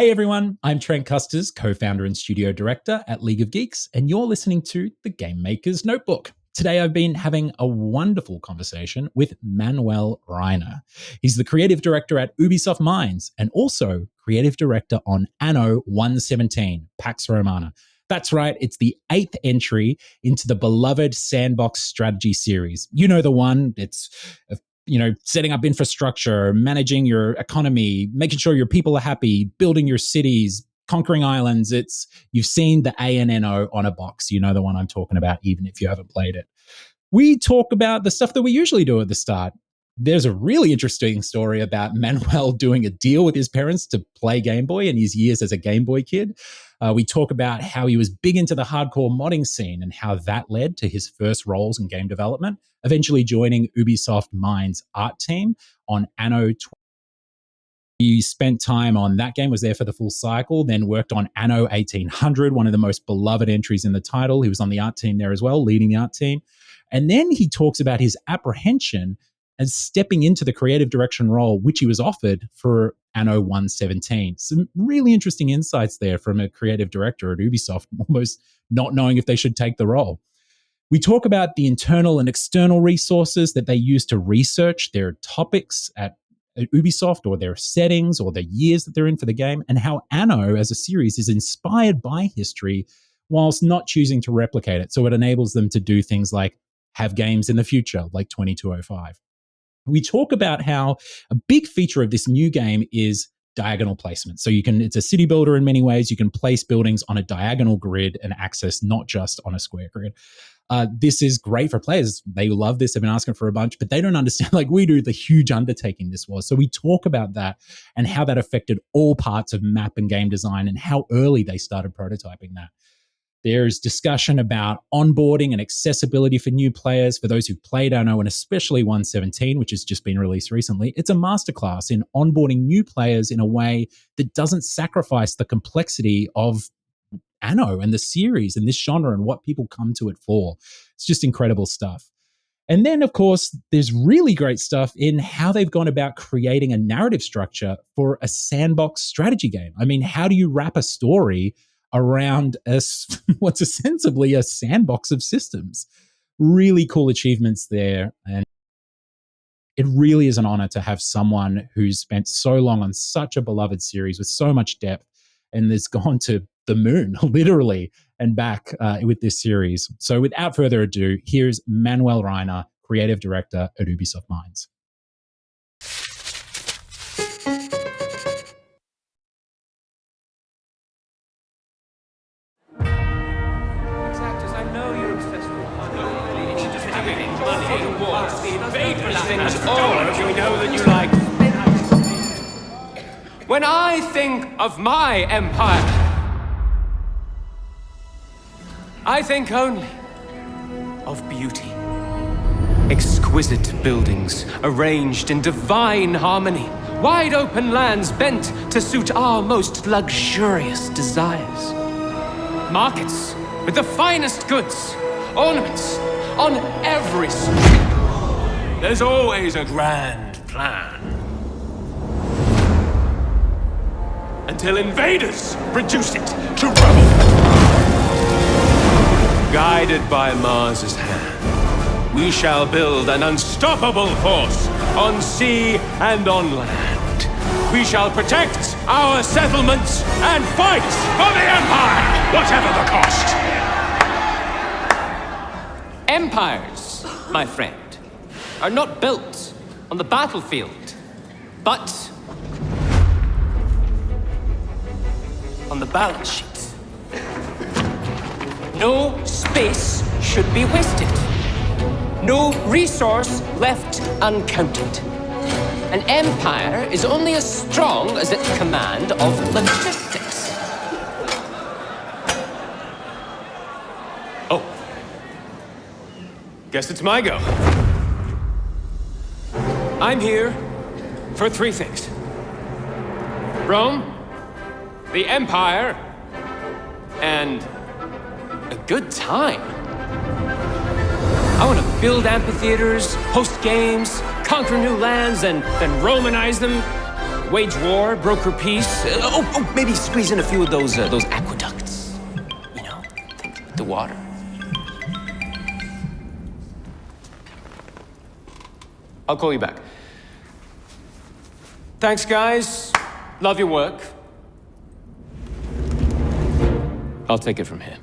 Hey everyone, I'm Trent Kusters, co-founder and studio director at League of Geeks, and you're listening to The Game Maker's Notebook. Today I've been having a wonderful conversation with Manuel Reinher. He's the creative director at Ubisoft Mainz and also creative director on Anno 117, Pax Romana. That's right, it's the 8th entry into the beloved sandbox strategy series. You know the one, it's setting up infrastructure, managing your economy, making sure your people are happy, building your cities, conquering islands. You've seen the ANNO on a box. You know the one I'm talking about, even if you haven't played it. We talk about the stuff that we usually do at the start. There's a really interesting story about Manuel doing a deal with his parents to play Game Boy in his years as a Game Boy kid. We talk about how he was big into the hardcore modding scene and how that led to his first roles in game development, eventually joining Ubisoft Mainz art team on Anno 20. He spent time on that game, was there for the full cycle, then worked on Anno 1800, one of the most beloved entries in the title. He was on the art team there as well, leading the art team. And then he talks about his apprehension as stepping into the creative direction role, which he was offered for Anno 117. Some really interesting insights there from a creative director at Ubisoft, almost not knowing if they should take the role. We talk about the internal and external resources that they use to research their topics at Ubisoft, or their settings, or the years that they're in for the game, and how Anno as a series is inspired by history whilst not choosing to replicate it. So it enables them to do things like have games in the future, like 2205. We talk about how a big feature of this new game is diagonal placement. So it's a city builder in many ways. You can place buildings on a diagonal grid and access, not just on a square grid. This is great for players. They love this. They've been asking for a bunch, but they don't understand, like we do, the huge undertaking this was. So we talk about that and how that affected all parts of map and game design and how early they started prototyping that. There's discussion about onboarding and accessibility for new players. For those who've played Anno, and especially 117, which has just been released recently, it's a masterclass in onboarding new players in a way that doesn't sacrifice the complexity of Anno and the series and this genre and what people come to it for. It's just incredible stuff. And then, of course, there's really great stuff in how they've gone about creating a narrative structure for a sandbox strategy game. I mean, how do you wrap a story around what's ostensibly a sandbox of systems? Really cool achievements there. And it really is an honor to have someone who's spent so long on such a beloved series with so much depth and has gone to the moon, literally, and back with this series. So without further ado, here's Manuel Reinher, creative director at Ubisoft Mainz. When I think of my empire, I think only of beauty. Exquisite buildings arranged in divine harmony. Wide open lands bent to suit our most luxurious desires. Markets with the finest goods, ornaments on every street. There's always a grand plan. Until invaders reduce it to rubble. Guided by Mars's hand, we shall build an unstoppable force on sea and on land. We shall protect our settlements and fight for the Empire, whatever the cost. Empires, my friend, are not built on the battlefield, but on the balance sheet. No space should be wasted. No resource left uncounted. An empire is only as strong as its command of logistics. Oh. Guess it's my go. I'm here for three things. Rome, the Empire, and a good time. I want to build amphitheaters, host games, conquer new lands, and then Romanize them. Wage war, broker peace. Maybe squeeze in a few of those aqueducts. You know, things like the water. I'll call you back. Thanks, guys. Love your work. I'll take it from here.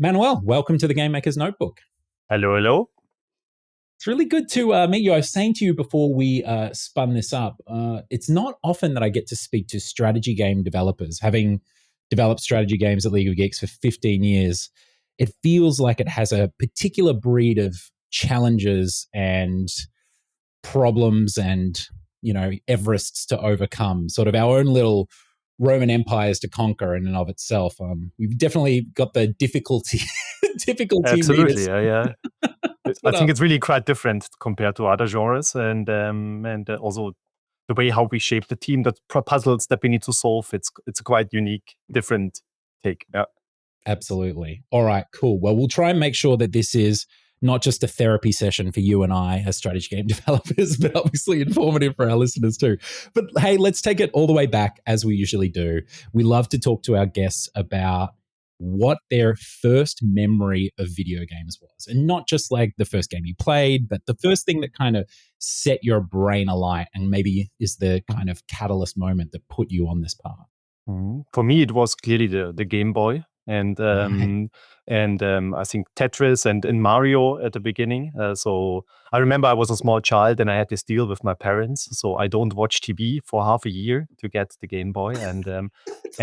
Manuel, welcome to the Game Maker's Notebook. Hello, hello. It's really good to meet you. I was saying to you before we spun this up, it's not often that I get to speak to strategy game developers. Having developed strategy games at League of Geeks for 15 years, it feels like it has a particular breed of challenges and problems and, you know, Everests to overcome, sort of our own little Roman empires to conquer in and of itself. We've definitely got the difficulty Absolutely, meters. yeah. I think it's really quite different compared to other genres, and also the way how we shape the team, the puzzles that we need to solve. It's a quite unique, different take. Yeah, absolutely. All right, cool. Well, we'll try and make sure that this is not just a therapy session for you and I as strategy game developers, but obviously informative for our listeners too. But hey, let's take it all the way back as we usually do. We love to talk to our guests about what their first memory of video games was. And not just like the first game you played, but the first thing that kind of set your brain alight and maybe is the kind of catalyst moment that put you on this path. Mm-hmm. For me, it was clearly the Game Boy. And I think Tetris and Mario at the beginning. So I remember I was a small child and I had this deal with my parents. So I don't watch TV for half a year to get the Game Boy. And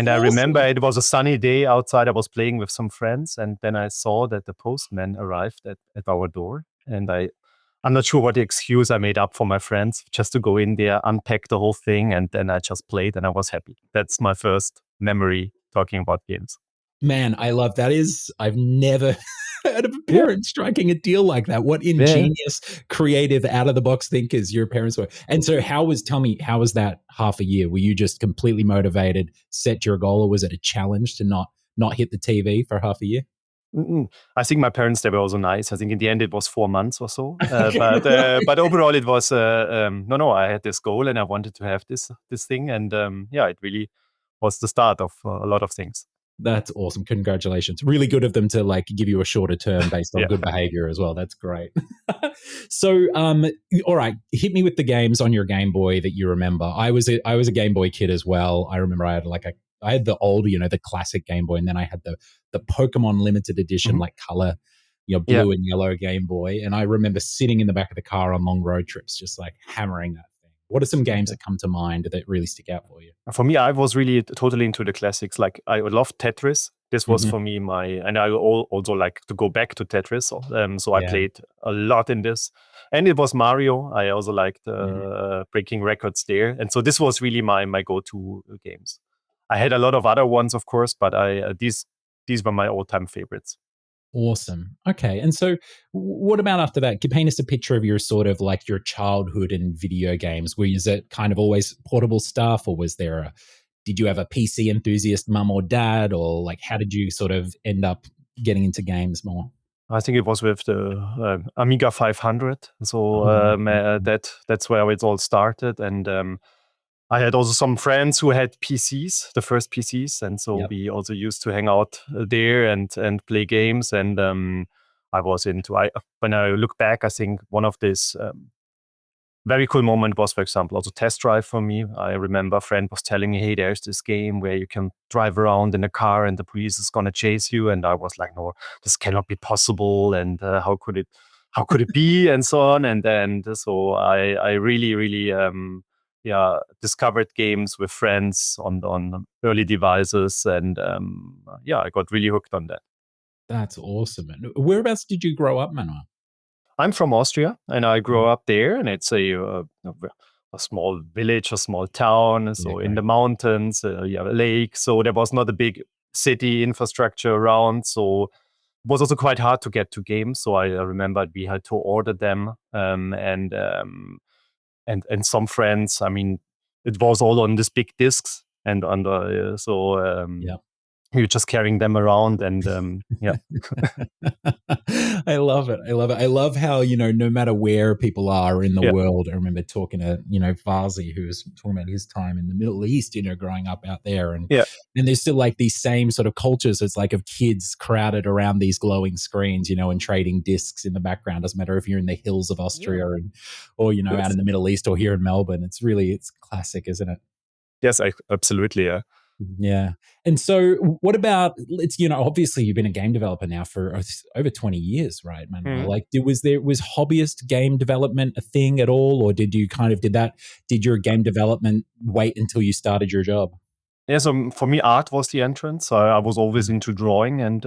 I remember it was a sunny day outside. I was playing with some friends, and then I saw that the postman arrived at our door. And I'm not sure what the excuse I made up for my friends, just to go in there, unpack the whole thing, and then I just played and I was happy. That's my first memory talking about games. Man, I love that. I've never heard of a parent striking a deal like that. What ingenious, creative, out of the box thinkers your parents were. And so tell me, how was that half a year? Were you just completely motivated, set your goal, or was it a challenge to not hit the TV for half a year? I think my parents, they were also nice. I think in the end it was 4 months or so. But overall it was, no, I had this goal and I wanted to have this thing. And it really was the start of a lot of things. That's awesome. Congratulations. Really good of them to like give you a shorter term based on good behavior as well. That's great. So, all right, hit me with the games on your Game Boy that you remember. I was a Game Boy kid as well. I remember I had the old, the classic Game Boy, and then I had the Pokemon limited edition, like color, blue and yellow Game Boy. And I remember sitting in the back of the car on long road trips, just like hammering that. What are some games that come to mind that really stick out for you? For me, I was really totally into the classics. Like I loved Tetris. This was for me and I also like to go back to Tetris. So I played a lot in this. And it was Mario. I also liked breaking records there. And so this was really my go-to games. I had a lot of other ones, of course, but these were my all-time favorites. Awesome. Okay. And so what about after that? Paint us a picture of your sort of like your childhood in video games. Was it kind of always portable stuff, or did you have a PC enthusiast mum or dad, or like how did you sort of end up getting into games more? I think it was with the Amiga 500. So that's where it all started. And I had also some friends who had PCs, the first PCs, and so we also used to hang out there and play games. And I was when I look back, I think one of these very cool moment was, for example, also Test Drive for me. I remember a friend was telling me, hey, there's this game where you can drive around in a car and the police is going to chase you. And I was like, no, this cannot be possible. And how could it be? And so on. And then so I really, really discovered games with friends on early devices. And I got really hooked on that. That's awesome. And whereabouts did you grow up, Manuel? I'm from Austria, and I grew up there, and it's a small village, a small town. So in the mountains, you have a lake. So there was not a big city infrastructure around. So it was also quite hard to get to games. So I remember we had to order them, and some friends. I mean, it was all on these big discs, and Yeah. you're just carrying them around, and yeah. I love it. I love it. I love how, no matter where people are in the Yeah. world, I remember talking to, Farsi, who was talking about his time in the Middle East, growing up out there. Yeah. And there's still like these same sort of cultures. It's like of kids crowded around these glowing screens, and trading discs in the background. Doesn't matter if you're in the hills of Austria or, out in Yes. the Middle East or here in Melbourne. It's classic, isn't it? Yes, absolutely. Yeah. Yeah. And so what about, it's, obviously you've been a game developer now for over 20 years, right, Manuel? Mhm. Like was hobbyist game development a thing at all? Or did your game development wait until you started your job? Yeah, so for me, art was the entrance. I was always into drawing, and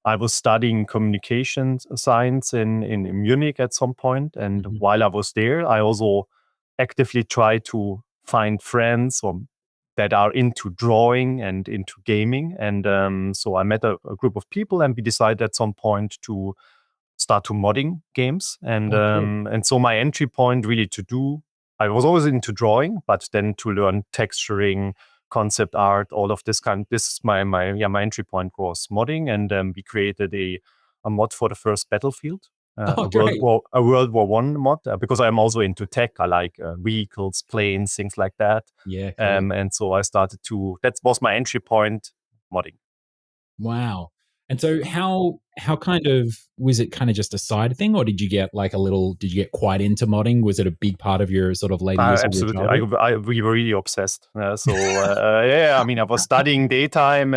I was studying communication science in Munich at some point. And Mhm. while I was there, I also actively tried to find friends that are into drawing and into gaming. And so I met a group of people, and we decided at some point to start to modding games. Oh, cool. And so my entry point really I was always into drawing, but then to learn texturing, concept art, all of this is my entry point was modding. And we created a mod for the first Battlefield, Oh, great. a World War One mod, because I'm also into tech. I like vehicles, planes, things like that. Yeah, cool. And so I started that was my entry point, modding. Wow. And so how kind of was it kind of just a side thing, or did you get quite into modding? Was it a big part of your sort of later years of your Absolutely. childhood? We were really obsessed. Yeah, I mean, I was studying daytime,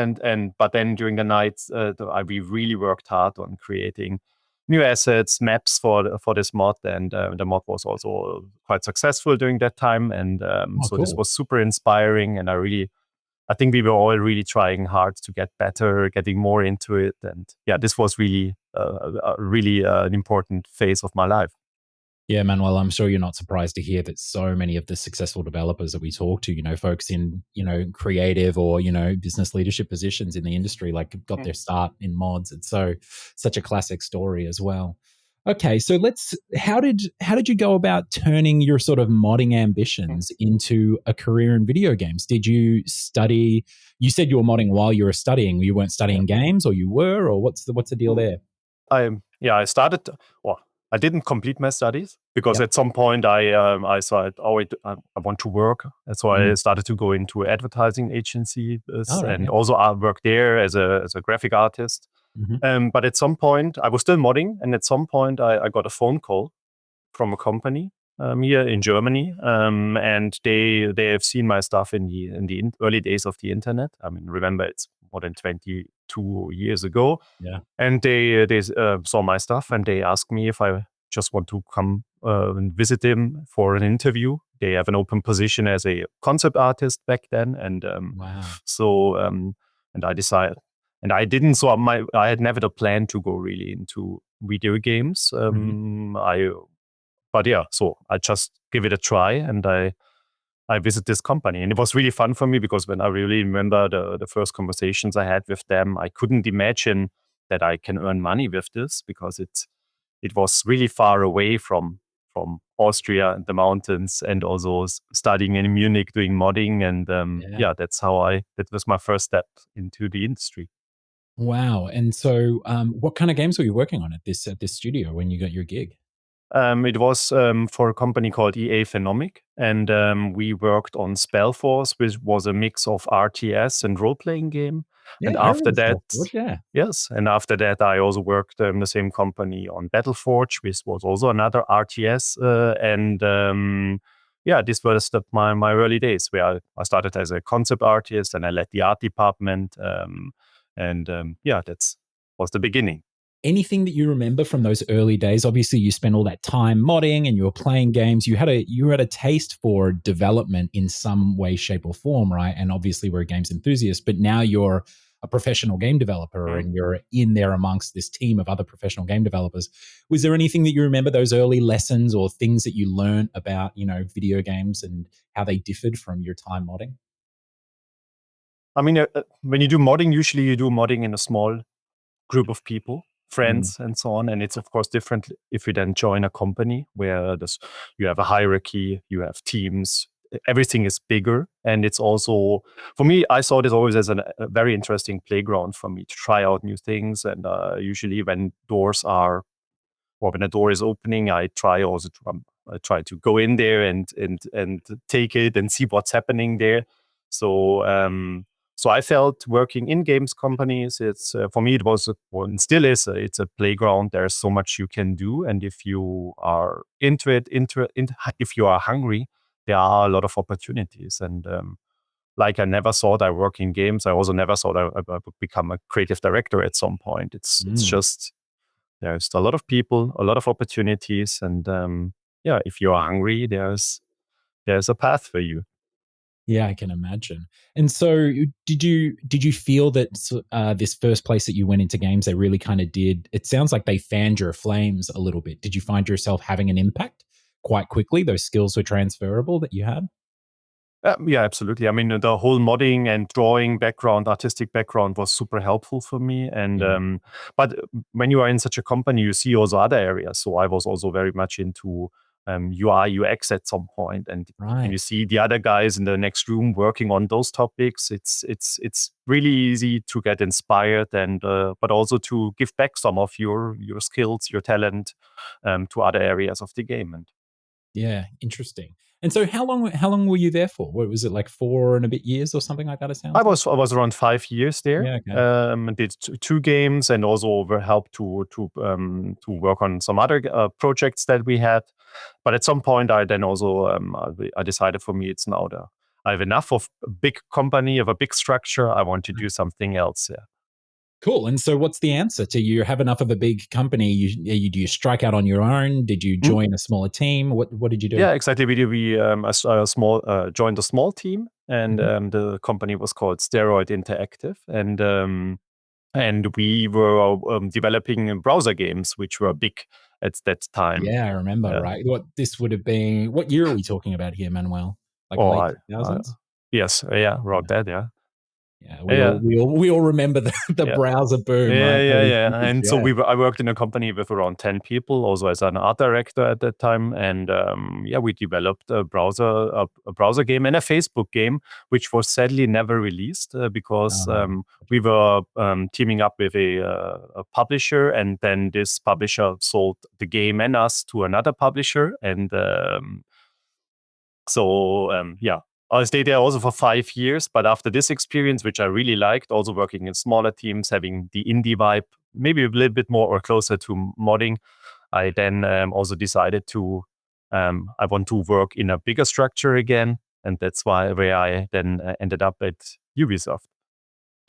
but then during the nights, we really worked hard on creating new assets, maps for this mod, and the mod was also quite successful during that time. And Oh, so this cool. was super inspiring, and I think we were all really trying hard to get better, getting more into it, and yeah, this was really an important phase of my life. Yeah, Manuel, I'm sure you're not surprised to hear that so many of the successful developers that we talk to, folks in, creative or, business leadership positions in the industry, like got their start in mods. It's such a classic story as well. Okay, so how did you go about turning your sort of modding ambitions into a career in video games? Did you study, you said you were modding while you were studying, you weren't studying games, or you were, or what's the deal there? I started. Well, I didn't complete my studies because Yep. at some point I said, oh wait, I want to work, and so I Mm. started to go into advertising agencies, All right. and Yeah. also I worked there as a graphic artist. Mhm. But at some point I was still modding, and at some point I got a phone call from a company here in Germany, and they have seen my stuff in the early days of the internet. I mean, remember it's more than 22 years ago, Yeah. and they saw my stuff, and they asked me if I just want to come and visit them for an interview. They have an open position as a concept artist back then, and Wow. so and I decided, and I didn't. So I had never the plan to go really into video games. Mhm. But yeah, so I just give it a try, and I visit this company, and it was really fun for me because when I really remember the first conversations I had with them, I couldn't imagine that I can earn money with this because it was really far away from Austria and the mountains, and also studying in Munich doing modding, and Yeah. yeah, that was my first step into the industry. Wow. And so, what kind of games were you working on at this studio when you got your gig? It was for a company called EA Phenomic, and we worked on Spellforce, which was a mix of RTS and role-playing game. Yeah, And I after remember that, Spellforge. Yeah. yes, and after that, I also worked the same company on Battleforge, which was also another RTS. And yeah, this was my early days where I started as a concept artist, and I led the art department. Yeah, that's was the beginning. Anything that you remember from those early days? Obviously, you spent all that time modding and you were playing games. You had a taste for development in some way, shape, or form, right? And obviously, we're a games enthusiast, but now you're a professional game developer and you're in there amongst this team of other professional game developers. Was there anything that you remember, those early lessons or things that you learned about, video games and how they differed from your time modding? I mean, when you do modding, usually you do modding in a small group of people, Mm. friends, and so on. And it's of course different if you then join a company where you have a hierarchy, you have teams, everything is bigger. And it's also, for me, I saw this always as a very interesting playground for me to try out new things. And usually when when a door is opening, I try also to, I try to go in there and take it and see what's happening there. So so I felt working in games companies, it's for me it was and still is it's a playground. There's so much you can do, and if you are if you are hungry, there are a lot of opportunities. And like I never thought I work in games. I also never thought I would become a creative director at some point. It's Mm. just there's a lot of people, a lot of opportunities, and yeah, if you are hungry, there's a path for you. Yeah, I can imagine. And so, did you feel that this first place that you went into games, they really kind of did? It sounds like they fanned your flames a little bit. Did you find yourself having an impact quite quickly? Those skills were transferable that you had. Yeah, absolutely. I mean, the whole modding and drawing background, artistic background was super helpful for me. And Yeah. but when you are in such a company, you see also other areas. So I was also very much into UI, UX at some point, and you Right. see the other guys in the next room working on those topics. It's really easy to get inspired and but also to give back some of your skills, your talent to other areas of the game. And Yeah. Interesting. And so, how long were you there for? What was it, like 4 and a bit years or something like that? It I sounds like. was around 5 years there. Yeah. Okay. Did two games and also were helped to work on some other projects that we had. But at some point, I then also I decided for me it's now I have enough of a big company of a big structure. I want to do something else. Yeah. Cool. And so, what's the answer to you have enough of a big company? Do you strike out on your own? Did you Hmm? join a smaller team? What did you do? Yeah, exactly. We a small joined a small team, and Mhm. the company was called Steroid Interactive, and we were developing browser games, which were big at that time. Yeah, I remember. Uh, Right. What this would have been? What year are we talking about here, Manuel? Like or late I, 2000s? yes, yeah, Yeah. around that, yeah, Yeah. yeah, We all remember the yeah. browser boom, right? Yeah, That yeah, was yeah. huge. And so Yeah. I worked in a company with around 10 people, also as an art director at that time. And yeah, we developed a browser game and a Facebook game, which was sadly never released because Oh, we were teaming up with a publisher, and then this publisher sold the game and us to another publisher. And so yeah, I stayed there also for 5 years. But after this experience, which I really liked, also working in smaller teams, having the indie vibe, maybe a little bit more or closer to modding, I then also decided to I want to work in a bigger structure again, and that's where I then ended up at Ubisoft.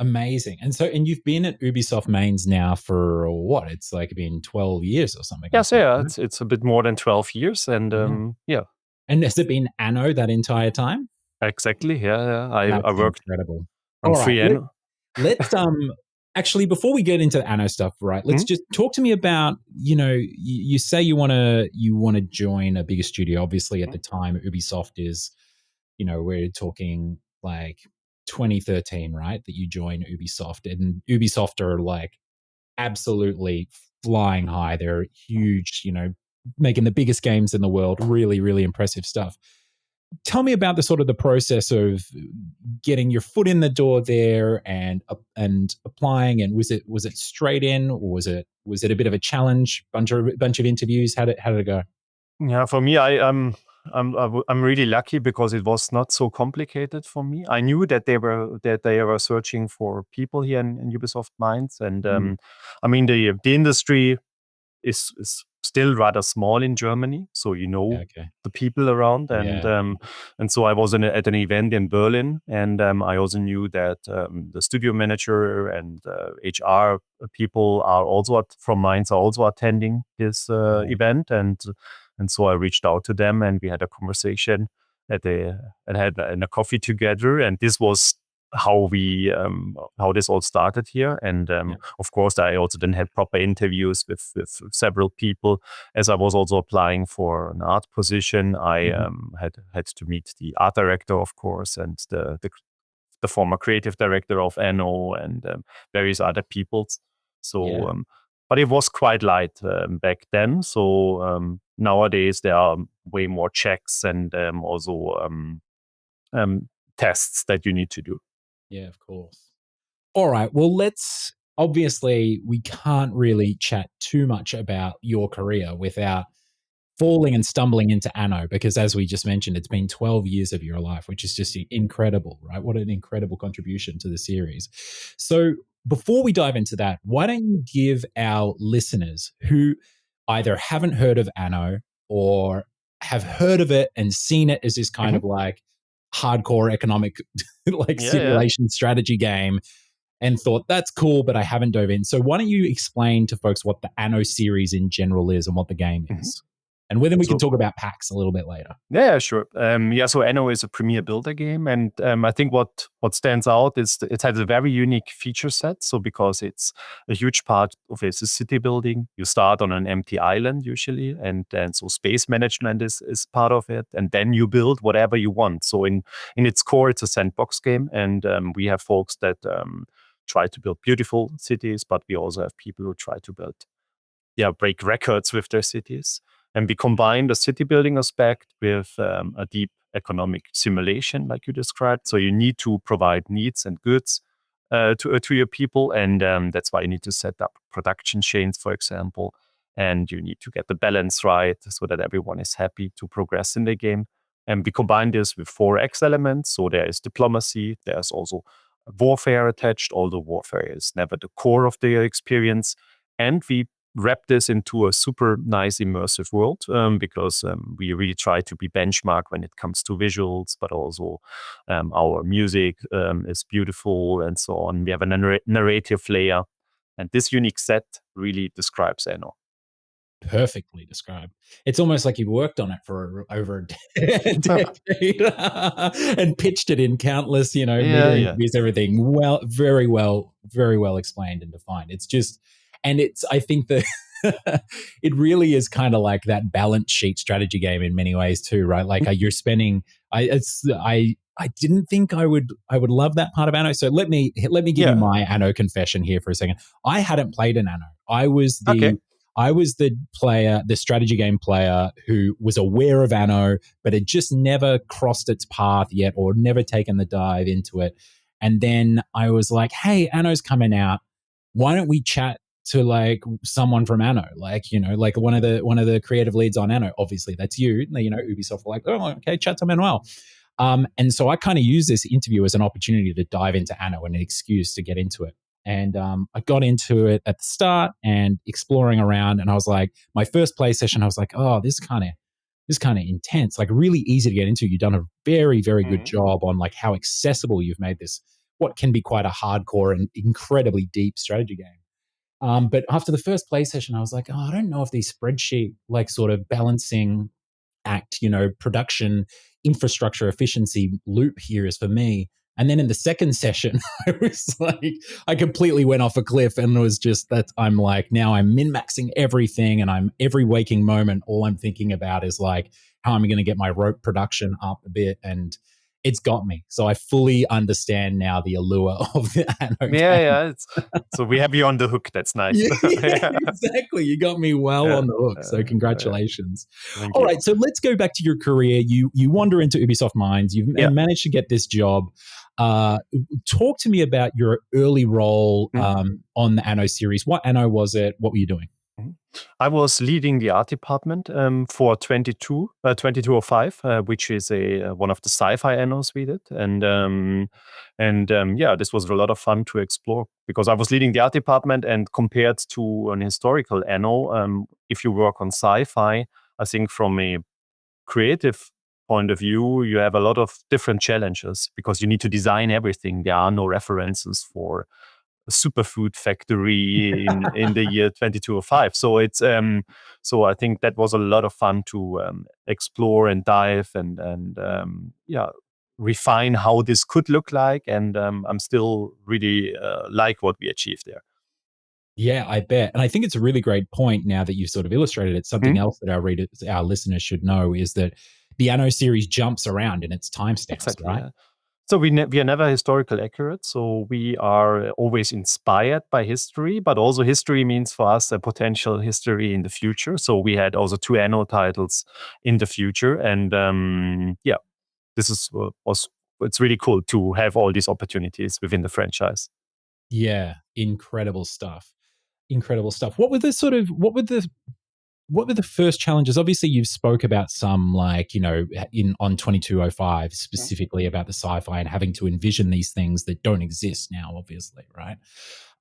amazing. And you've been at Ubisoft Mainz now for what? It's like been 12 years or something, I Yes, think, yeah, right? it's a bit more than 12 years, and Yeah. yeah, And has it been Anno that entire time? exactly. Yeah, yeah. I That's worked incredible. on All right, free Anno. let's actually, before we get into the Anno stuff, right? Let's Hmm? just talk to me about, you say you want to join a bigger studio. Obviously, at the time, Ubisoft is, we're talking like 2013, right? That you join Ubisoft, and Ubisoft are like absolutely flying high. They're huge, making the biggest games in the world. Really, really impressive stuff. Tell me about the sort of the process of getting your foot in the door there and applying. And was it straight in, or was it a bit of a challenge? Bunch of interviews. How did it go? Yeah, for me, I'm really lucky because it was not so complicated for me. I knew that they were searching for people here in Ubisoft Mainz, and Mm, I mean the industry is still rather small in Germany, so you yeah, know okay. the people around, Yeah. and so I was at an event in Berlin, and I also knew that the studio manager and HR people are also from Mainz are also attending this Right. event, and so I reached out to them, and we had a conversation at a and had a coffee together, and this was how this all started here. And Yeah. of course, I also then had proper interviews with several people. As I was also applying for an art position, I Mhm. had to meet the art director, of course, and the the former creative director of Anno and various other peoples. So, but it was quite light back then. So nowadays there are way more checks and also tests that you need to do. Yeah, of course. All right. Well, obviously, we can't really chat too much about your career without falling and stumbling into Anno, because as we just mentioned, it's been 12 years of your life, which is just incredible, right? What an incredible contribution to the series. So before we dive into that, why don't you give our listeners who either haven't heard of Anno or have heard of it and seen it as this kind of like hardcore economic like simulation strategy game and thought that's cool, but I haven't dove in. So why don't you explain to folks what the Anno series in general is and what the game is? And then we can talk about Pax a little bit later. Yeah, sure. So Anno is a premier builder game, and I think what stands out is it has a very unique feature set. So because it's a huge part of it is city building, you start on an empty island usually, and so space management is part of it, and then you build whatever you want. So in its core, it's a sandbox game, and we have folks that try to build beautiful cities, but we also have people who try to break records with their cities. And we combine the city building aspect with a deep economic simulation, like you described. So you need to provide needs and goods to your people. And that's why you need to set up production chains, for example. And you need to get the balance right so that everyone is happy to progress in the game. And we combine this with 4X elements. So there is diplomacy. There's also warfare attached, although warfare is never the core of the experience. And we wrap this into a super nice immersive world because we really try to be benchmark when it comes to visuals, but also our music is beautiful and so on. We have a narrative layer, and this unique set really describes Anno. Perfectly described. It's almost like you've worked on it for over a decade and pitched it in countless, media interviews, everything. Well, very well explained and defined. It's just, and I think that it really is kind of like that balance sheet strategy game in many ways too, right? Like you're spending. I didn't think I would love that part of Anno. So let me give you my Anno confession here for a second. I hadn't played an Anno. I was the player, the strategy game player who was aware of Anno, but had just never crossed its path yet or never taken the dive into it. And then I was like, hey, Anno's coming out. Why don't we chat to like someone from Anno, like one of the creative leads on Anno? Obviously, that's you. Ubisoft were like, oh, okay, chat to Manuel. And so I kind of used this interview as an opportunity to dive into Anno and an excuse to get into it. And I got into it at the start and exploring around. And I was like, my first play session, I was like, oh, this is kind of intense, like really easy to get into. You've done a very, very good job on like how accessible you've made this, what can be quite a hardcore and incredibly deep strategy game. But after the first play session, I was like, oh, I don't know if these spreadsheet like sort of balancing act, production infrastructure efficiency loop here is for me. And then in the second session, I was like, I completely went off a cliff and it was just that I'm like, now I'm min-maxing everything and every waking moment, all I'm thinking about is like, how am I going to get my rope production up a bit? And it's got me. So I fully understand now the allure of the Anno game. So we have you on the hook. That's nice. Exactly. You got me on the hook. So congratulations. All right. So let's go back to your career. You wander into Ubisoft Mainz. You've managed to get this job. Talk to me about your early role on the Anno series. What Anno was it? What were you doing? I was leading the art department for 2205, which is one of the sci-fi annos we did, and this was a lot of fun to explore because I was leading the art department, and compared to an historical anno, if you work on sci-fi, I think from a creative point of view, you have a lot of different challenges because you need to design everything. There are no references for a superfood factory in the year 2205. So it's so I think that was a lot of fun to explore and dive and refine how this could look like. And I'm still really like what we achieved there. Yeah, I bet. And I think it's a really great point now that you've sort of illustrated it. Something else that our listeners should know is that the Anno series jumps around in its timestamps, right? Yeah. So we are never historical accurate. So we are always inspired by history, but also history means for us a potential history in the future. So we had also 2 Anno titles in the future, and this is was it's really cool to have all these opportunities within the franchise. Yeah, incredible stuff. Incredible stuff. What were the first challenges? Obviously, you've spoke about some, like, in on 2205 specifically about the sci-fi and having to envision these things that don't exist now, obviously, right?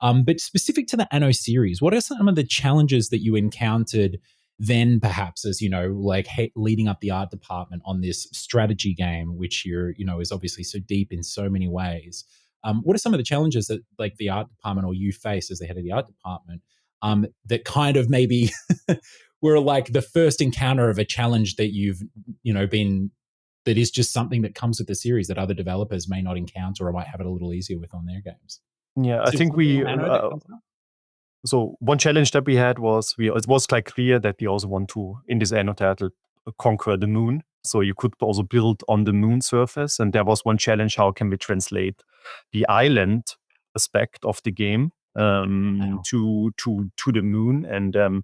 But specific to the Anno series, what are some of the challenges that you encountered then, perhaps, as like leading up the art department on this strategy game, which is obviously so deep in so many ways? What are some of the challenges that, like, the art department or you face as the head of the art department, that kind of maybe were like the first encounter of a challenge that you've been, that is just something that comes with the series that other developers may not encounter or might have it a little easier with on their games? Yeah, I Is there think something on Anno that comes up? so one challenge that we had was it was like clear that we also want to, in this Anno title, conquer the moon. So you could also build on the moon surface, and there was one challenge: how can we translate the island aspect of the game Wow. to the moon, and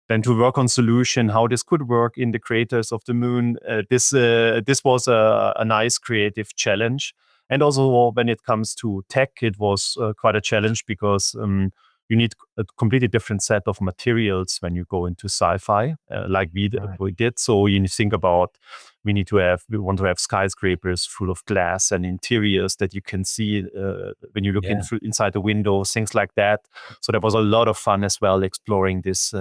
then to work on solution how this could work in the craters of the moon. This was a nice creative challenge, and also when it comes to tech, it was quite a challenge because you need a completely different set of materials when you go into sci-fi, like Right. we did. So you think about we want to have skyscrapers full of glass and interiors that you can see when you look Yeah. inside the windows, things like that. So there was a lot of fun as well exploring this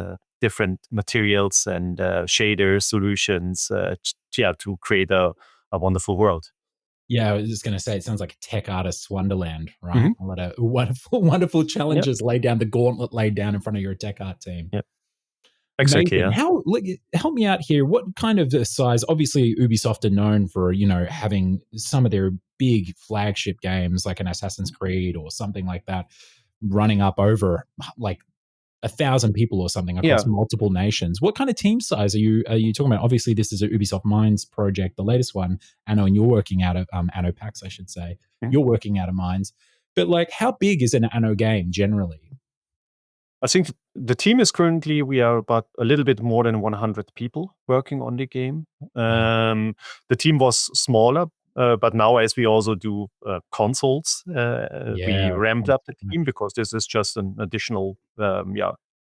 different materials and shader solutions, to create a wonderful world. Yeah, I was just going to say, it sounds like a tech artist's wonderland, right? Mm-hmm. A lot of wonderful, wonderful Yep. challenges laid down, the gauntlet laid down in front of your tech art team. Yep. Exactly. Amazing. Yeah. Help me out here. What kind of size? Obviously, Ubisoft are known for having some of their big flagship games, like an Assassin's Creed or something like that, running up over like 1,000 people or something across Yeah. multiple nations. What kind of team size are you talking about? Obviously, this is a Ubisoft Mainz project, the latest one, Anno, and you're working out of Anno Pax, I should say. Mhm. You're working out of Mainz, but like, how big is an Anno game generally? I think the team is currently, we are about a little bit more than 100 people working on the game. Wow. The team was smaller, but now as we also do consoles, we Yeah. ramped up the team because this is just an additional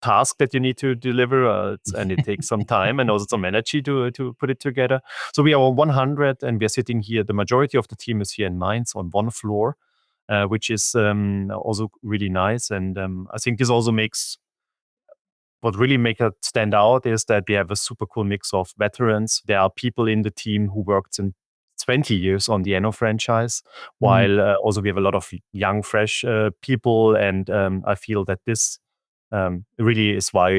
task that you need to deliver, and it takes some time and also some energy to put it together. So we are 100, and we are sitting here. The majority of the team is here in Mainz on one floor. Which is also really nice. And I think this also makes what really make it stand out is that we have a super cool mix of veterans. There are people in the team who worked in 20 years on the Anno franchise, Mm, while also we have a lot of young, fresh people. And I feel that this really is why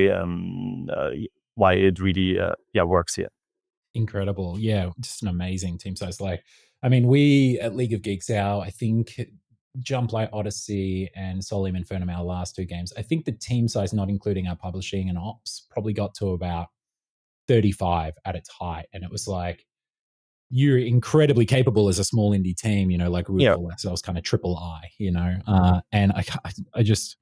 it really works here. incredible. Yeah, just an amazing team size. Like, I mean, we at League of Geeks, I think Jump Light Odyssey and Solium Infernum, our last two games, I think the team size, not including our publishing and ops, probably got to about 35 at its height. And it was like, you're incredibly capable as a small indie team, like we would Yeah. call ourselves kind of triple I, and I just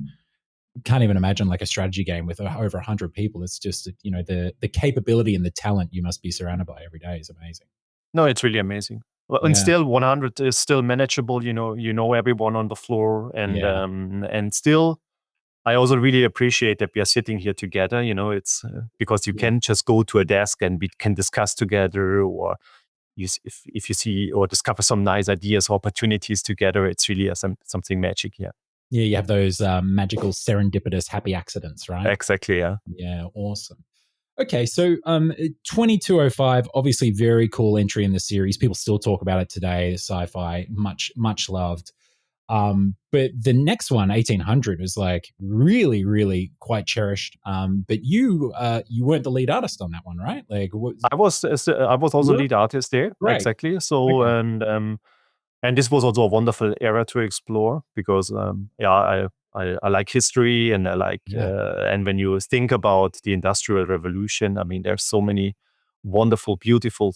can't even imagine like a strategy game with over 100 people. It's just, the capability and the talent you must be surrounded by every day is amazing. No, it's really amazing. Well, and Yeah. still 100 is still manageable. You know everyone on the floor, Yeah. and still, I also really appreciate that we are sitting here together. It's because you Yeah. can just go to a desk and we can discuss together, or if you see or discover some nice ideas or opportunities together. It's really something magic. Yeah, Yeah. You have those magical serendipitous happy accidents, right? exactly. Yeah. Yeah. Awesome. Okay, so 2205, obviously very cool entry in the series. People still talk about it today. Sci-fi, much much loved. But the next one, 1800, is like really really quite cherished. But you weren't the lead artist on that one, right? Like, what? I was also You were? lead artist there. Great. Exactly. So Okay. and this was also a wonderful era to explore because I like history, and I like Yeah. and when you think about the Industrial Revolution, I mean, there's so many wonderful, beautiful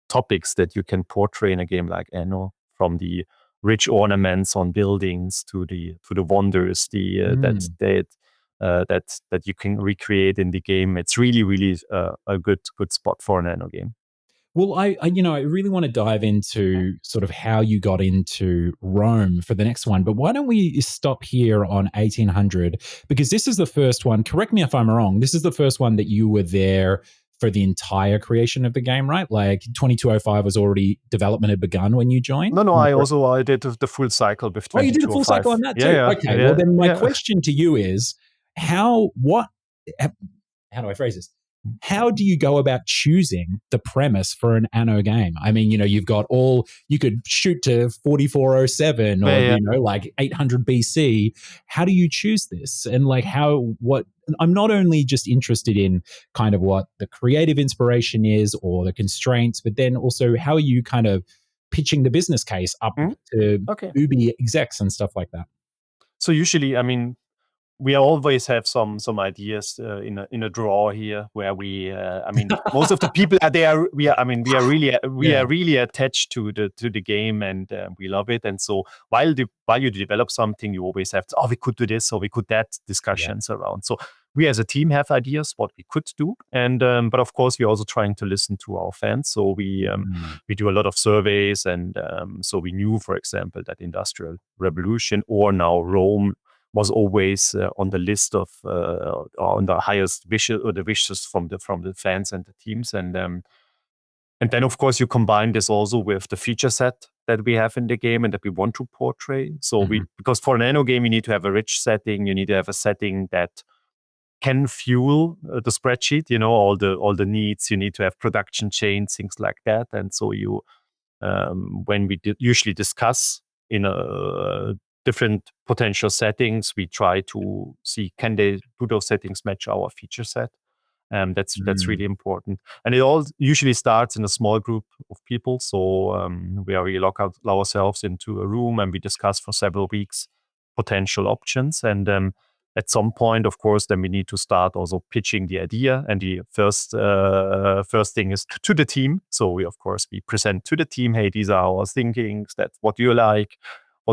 topics that you can portray in a game like Anno. from the rich ornaments on buildings to the wonders that you can recreate in the game. It's really a good spot for an Anno game. Well, I really want to dive into sort of how you got into Rome for the next one, but why don't we stop here on 1800? Because this is the first one, correct me if I'm wrong, this is the first one that you were there for the entire creation of the game, right? Like 2205 was already, development had begun when you joined? No, I did the full cycle with 2205. Oh, you did a full cycle on that too? Yeah, okay, well then my question to you is, how do I phrase this? How do you go about choosing the premise for an Anno game? I mean, you've got you could shoot to 4407 or, like 800 BC. How do you choose this? And like I'm not only just interested in kind of what the creative inspiration is or the constraints, but then also how are you kind of pitching the business case up to Ubi execs and stuff like that? So usually, I mean, we always have some ideas in a drawer here where we most of the people are there. We are really attached to the game, and we love it. And so while you develop something, you always have we could do this or we could that discussions around. So we as a team have ideas what we could do, and but of course we're also trying to listen to our fans. So we do a lot of surveys, and so we knew, for example, that Industrial Revolution or now Rome was always on the list of on the highest wishes or the wishes from the fans and the teams, and then of course you combine this also with the feature set that we have in the game and that we want to portray. So because for an Anno game you need to have a rich setting, you need to have a setting that can fuel the spreadsheet, all the needs. You need to have production chains, things like that, and so you when we usually discuss in a different potential settings, we try to see do those settings match our feature set. That's really important, and it all usually starts in a small group of people. So where we lock ourselves into a room and we discuss for several weeks potential options, and at some point, of course, then we need to start also pitching the idea. And the first thing is to the team. So we present to the team, hey, these are our thinkings. That's what you like.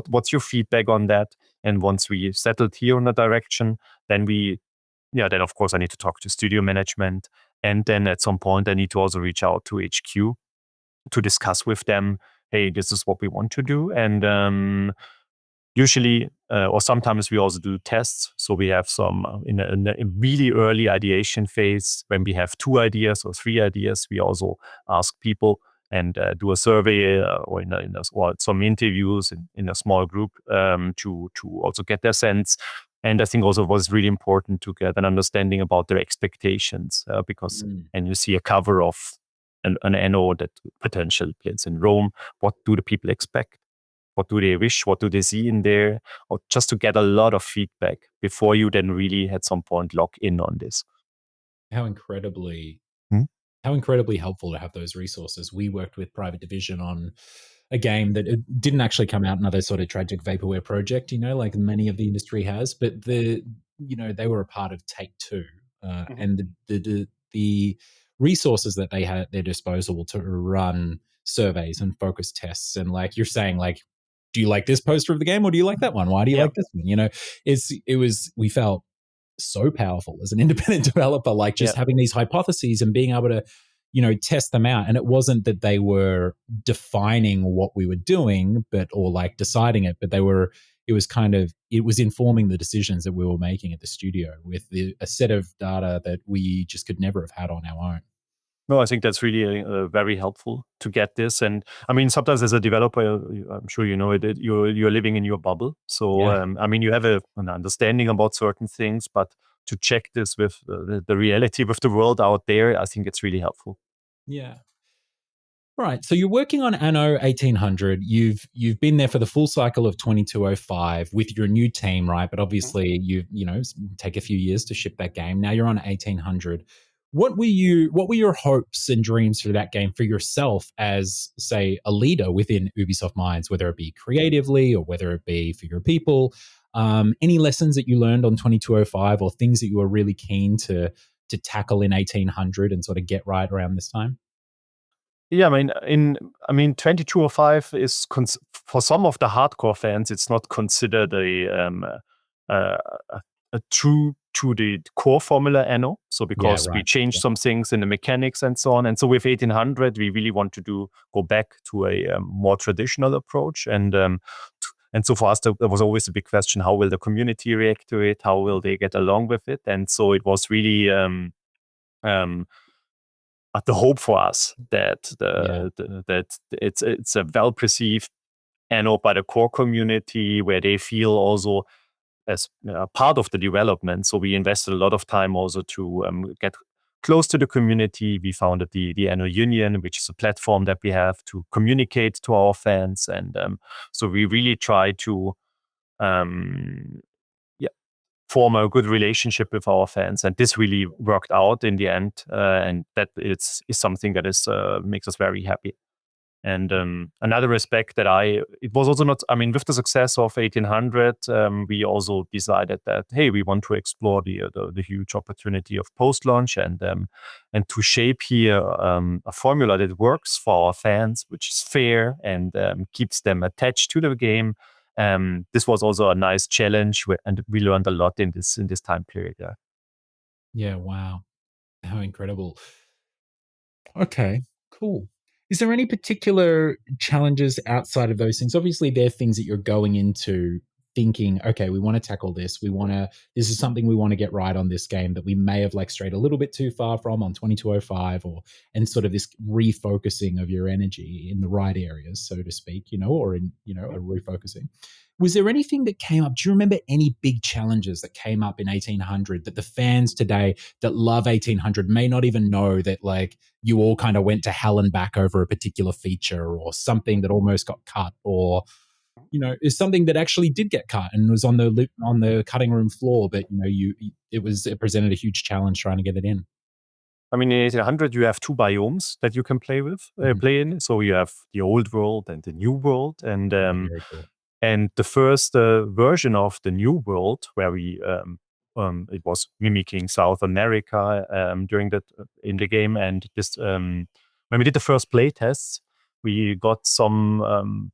What's your feedback on that? And once we settled here on a direction, then then of course I need to talk to studio management. And then at some point I need to also reach out to HQ to discuss with them, hey, this is what we want to do. And usually, or sometimes we also do tests. So we have some in a really early ideation phase, when we have 2 ideas or 3 ideas, we also ask people and do a survey or or some interviews in a small group to also get their sense. And I think also it was really important to get an understanding about their expectations because and you see a cover of an Anno that potentially plays in Rome. What do the people expect? What do they wish? What do they see in there? Or just to get a lot of feedback before you then really at some point lock in on this. How incredibly helpful to have those resources. We worked with Private Division on a game that it didn't actually come out, another sort of tragic vaporware project, like many of the industry has, but they were a part of Take Two, and the resources that they had at their disposal to run surveys and focus tests, and like you're saying, like, do you like this poster of the game or do you like that one? Why do you like this one? We felt so powerful as an independent developer, like just having these hypotheses and being able to, test them out. And it wasn't that they were defining what we were doing, or like deciding it, but it was informing the decisions that we were making at the studio with a set of data that we just could never have had on our own. No, I think that's really very helpful to get this. And I mean, sometimes as a developer, I'm sure you know it, you're living in your bubble. So, I mean, you have an understanding about certain things, but to check this with the reality with the world out there, I think it's really helpful. Yeah. Right. So you're working on Anno 1800. You've been there for the full cycle of 2205 with your new team, right? But obviously you take a few years to ship that game. Now you're on 1800. What were your hopes and dreams for that game for yourself as, say, a leader within Ubisoft Mainz, whether it be creatively or whether it be for your people? Any lessons that you learned on 2205 or things that you were really keen to tackle in 1800 and sort of get right around this time? Yeah, I mean, 2205 is for some of the hardcore fans, it's not considered a, a true to the core formula Anno. So Yeah, because we right. changed Yeah. some things in the mechanics and so on, and so with 1800, we really want to go back to a more traditional approach, and so for us, there was always a big question: how will the community react to it? How will they get along with it? And so it was really. Um, the hope for us that that it's a well perceived Anno by the core community where they feel also as part of the development. So we invested a lot of time also to get close to the community. We founded the Anno Union, which is a platform that we have to communicate to our fans, and so we really try to um, form a good relationship with our fans, and this really worked out in the end, and that is something that is makes us very happy. And another aspect that it was also not, I mean, with the success of 1800, we also decided that, hey, we want to explore the huge opportunity of post-launch and to shape here a formula that works for our fans, which is fair and keeps them attached to the game. This was also a nice challenge, and we learned a lot in this time period. Yeah. Yeah, wow. How incredible. Okay, cool. Is there any particular challenges outside of those things? Obviously, they're things that you're going into thinking, okay, we want to tackle this. This is something we want to get right on this game that we may have like strayed a little bit too far from on 2205 and sort of this refocusing of your energy in the right areas, so to speak, or in, a refocusing. Was there anything that came up? Do you remember any big challenges that came up in 1800 that the fans today that love 1800 may not even know that like you all kind of went to hell and back over a particular feature or something that almost got cut or is something that actually did get cut and was on the cutting room floor, but it presented a huge challenge trying to get it in. I mean, in 1800, you have two biomes that you can play in. So you have the old world and the new world, and Yeah, very cool. and the first version of the new world, where it was mimicking South America during that in the game, and this when we did the first play tests, we got some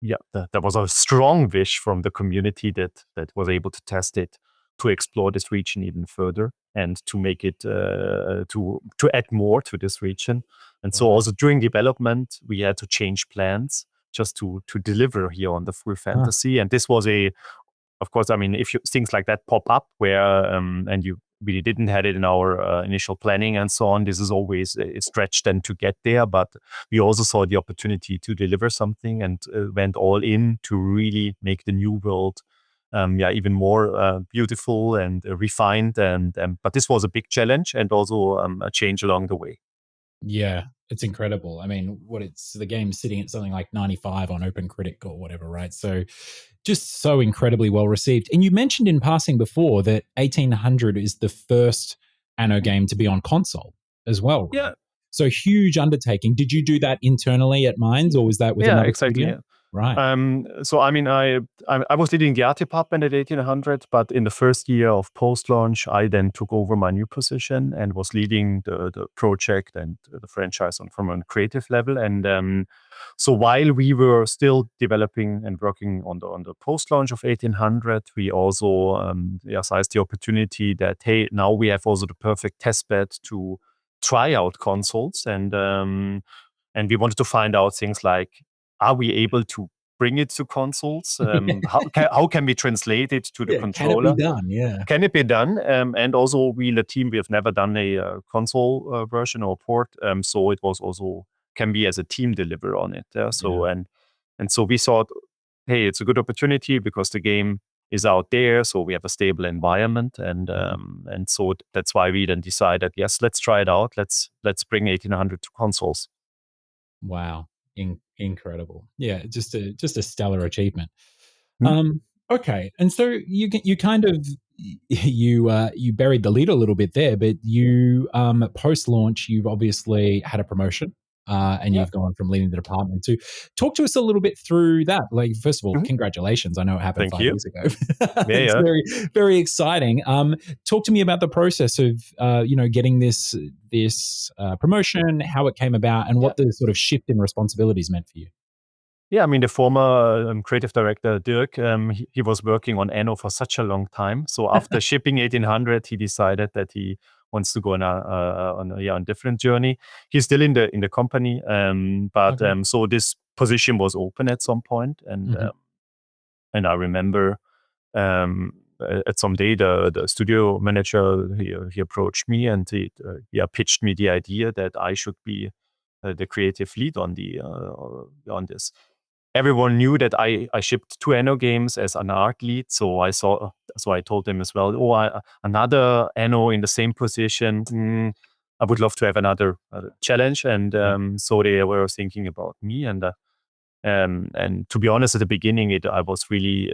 there was a strong wish from the community that was able to test it, to explore this region even further and to make it to add more to this region. And so Right. also during development, we had to change plans just to deliver here on the full Huh. fantasy. And this was of course, I mean, if things like that pop up where and you really didn't had it in our initial planning and so on, this is always a stretch then to get there. But we also saw the opportunity to deliver something and went all in to really make the new world, even more beautiful and refined. And but this was a big challenge and also a change along the way. Yeah, it's incredible. I mean, the game's sitting at something like 95 on Open Critic or whatever, right? So just so incredibly well received. And you mentioned in passing before that 1800 is the first Anno game to be on console as well, right? Yeah, So huge undertaking. Did you do that internally at Mines or was that with yeah, another exactly. studio? Yeah. Right. So I mean, I was leading the art department at 1800, but in the first year of post-launch, I then took over my new position and was leading the project and the franchise from a creative level. And so while we were still developing and working on the post-launch of 1800, we also seized the opportunity that, hey, now we have also the perfect test bed to try out consoles, and we wanted to find out things like, are we able to bring it to consoles? How can we translate it to the Yeah. Can it be controller? done? Yeah. Can it be done? And also, we in the team, we have never done a console version or port, so it was also can be as a team deliver on it. So Yeah. and so we thought, hey, it's a good opportunity because the game is out there, so we have a stable environment, and so that's why we then decided, yes, let's try it out. Let's bring 1800 to consoles. Wow. Incredible. Yeah. Just a stellar achievement. Hmm? Okay, and so you kind of you buried the lead a little bit there, but you post launch you've obviously had a promotion. and Yeah. you've gone from leading the department to talk to us a little bit through that. Like, first of all, Mhm. congratulations. I know it happened Thank 5 you. years ago. Yeah, It's yeah. very, very exciting. Talk to me about the process of, getting this promotion, how it came about, and Yeah. what the sort of shift in responsibilities meant for you. Yeah, I mean, the former creative director, Dirk, he was working on Anno for such a long time. So after shipping 1800, he decided that he wants to go on a different journey. He's still in the company, but Okay. so this position was open at some point, Mhm. and I remember at some day the studio manager he approached me and he pitched me the idea that I should be the creative lead on this. Everyone knew that I shipped 2 Anno games as an art lead, so I told them as well. Oh, another Anno in the same position. I would love to have another challenge, and Yeah. so they were thinking about me. And to be honest, at the beginning, I was really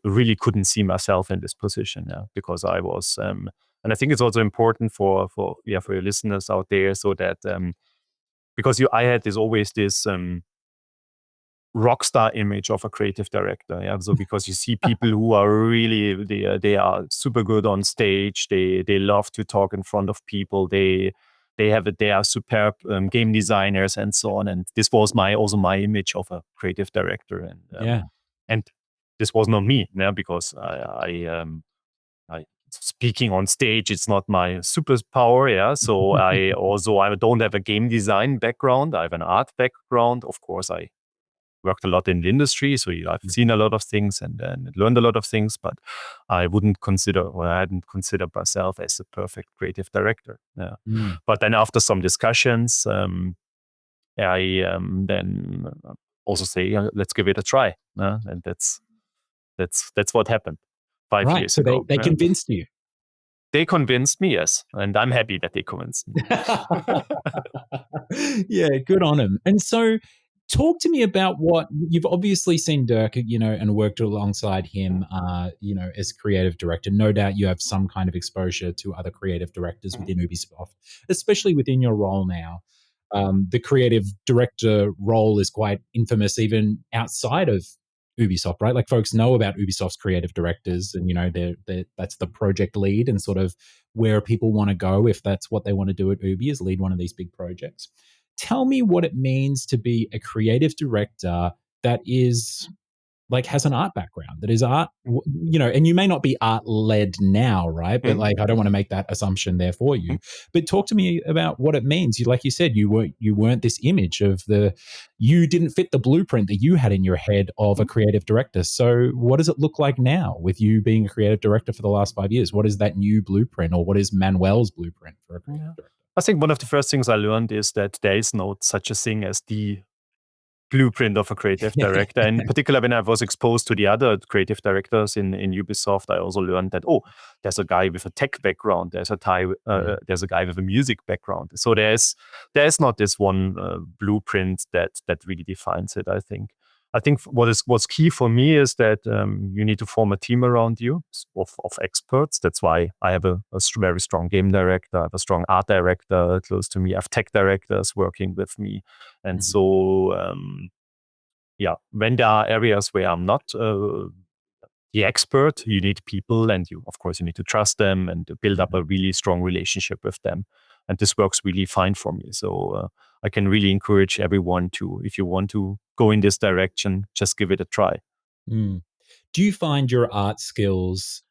really couldn't see myself in this position, yeah, because I was. And I think it's also important for your listeners out there, so that because I had always this rock star image of a creative director. Yeah, so because you see people who are really they are super good on stage. They love to talk in front of people. They are superb game designers and so on. And this was also my image of a creative director. Yeah. And this was not me, yeah, because I speaking on stage, it's not my superpower. Yeah, so I don't have a game design background. I have an art background. Of course, I worked a lot in the industry, so I've seen a lot of things and learned a lot of things, but I hadn't considered myself as a perfect creative director. Yeah. Mm. But then after some discussions, I then also say, let's give it a try. And that's what happened 5 years So they ago. they Yeah. convinced you. They convinced me, yes, and I'm happy that they convinced me. Yeah, good on him. And so, talk to me about what you've obviously seen Dirk, and worked alongside him, as creative director. No doubt you have some kind of exposure to other creative directors Mhm. within Ubisoft, especially within your role now. The creative director role is quite infamous even outside of Ubisoft, right? Like, folks know about Ubisoft's creative directors, and that's the project lead and sort of where people want to go if that's what they want to do at Ubi, is lead one of these big projects. Tell me what it means to be a creative director that is like has an art background, that is art, and you may not be art led now, right? But Mhm. like, I don't want to make that assumption there for you. Mhm. But talk to me about what it means. Like you said, you weren't this image of you didn't fit the blueprint that you had in your head of a Mhm. creative director. So what does it look like now with you being a creative director for the last 5 years? What is that new blueprint, or what is Manuel's blueprint for a creative Yeah. director? I think one of the first things I learned is that there is no such a thing as the blueprint of a creative director. In particular, when I was exposed to the other creative directors in Ubisoft, I also learned that there's a guy with a tech background, there's a guy with a music background. So there's not this one blueprint that really defines it. I think what's key for me is that you need to form a team around you of experts. That's why I have a very strong game director, I have a strong art director close to me, I have tech directors working with me. And Mhm. so, when there are areas where I'm not the expert, you need people, and of course, you need to trust them and to build up a really strong relationship with them. And this works really fine for me. So I can really encourage everyone to, if you want to go in this direction, just give it a try. Mm. Do you find your art skills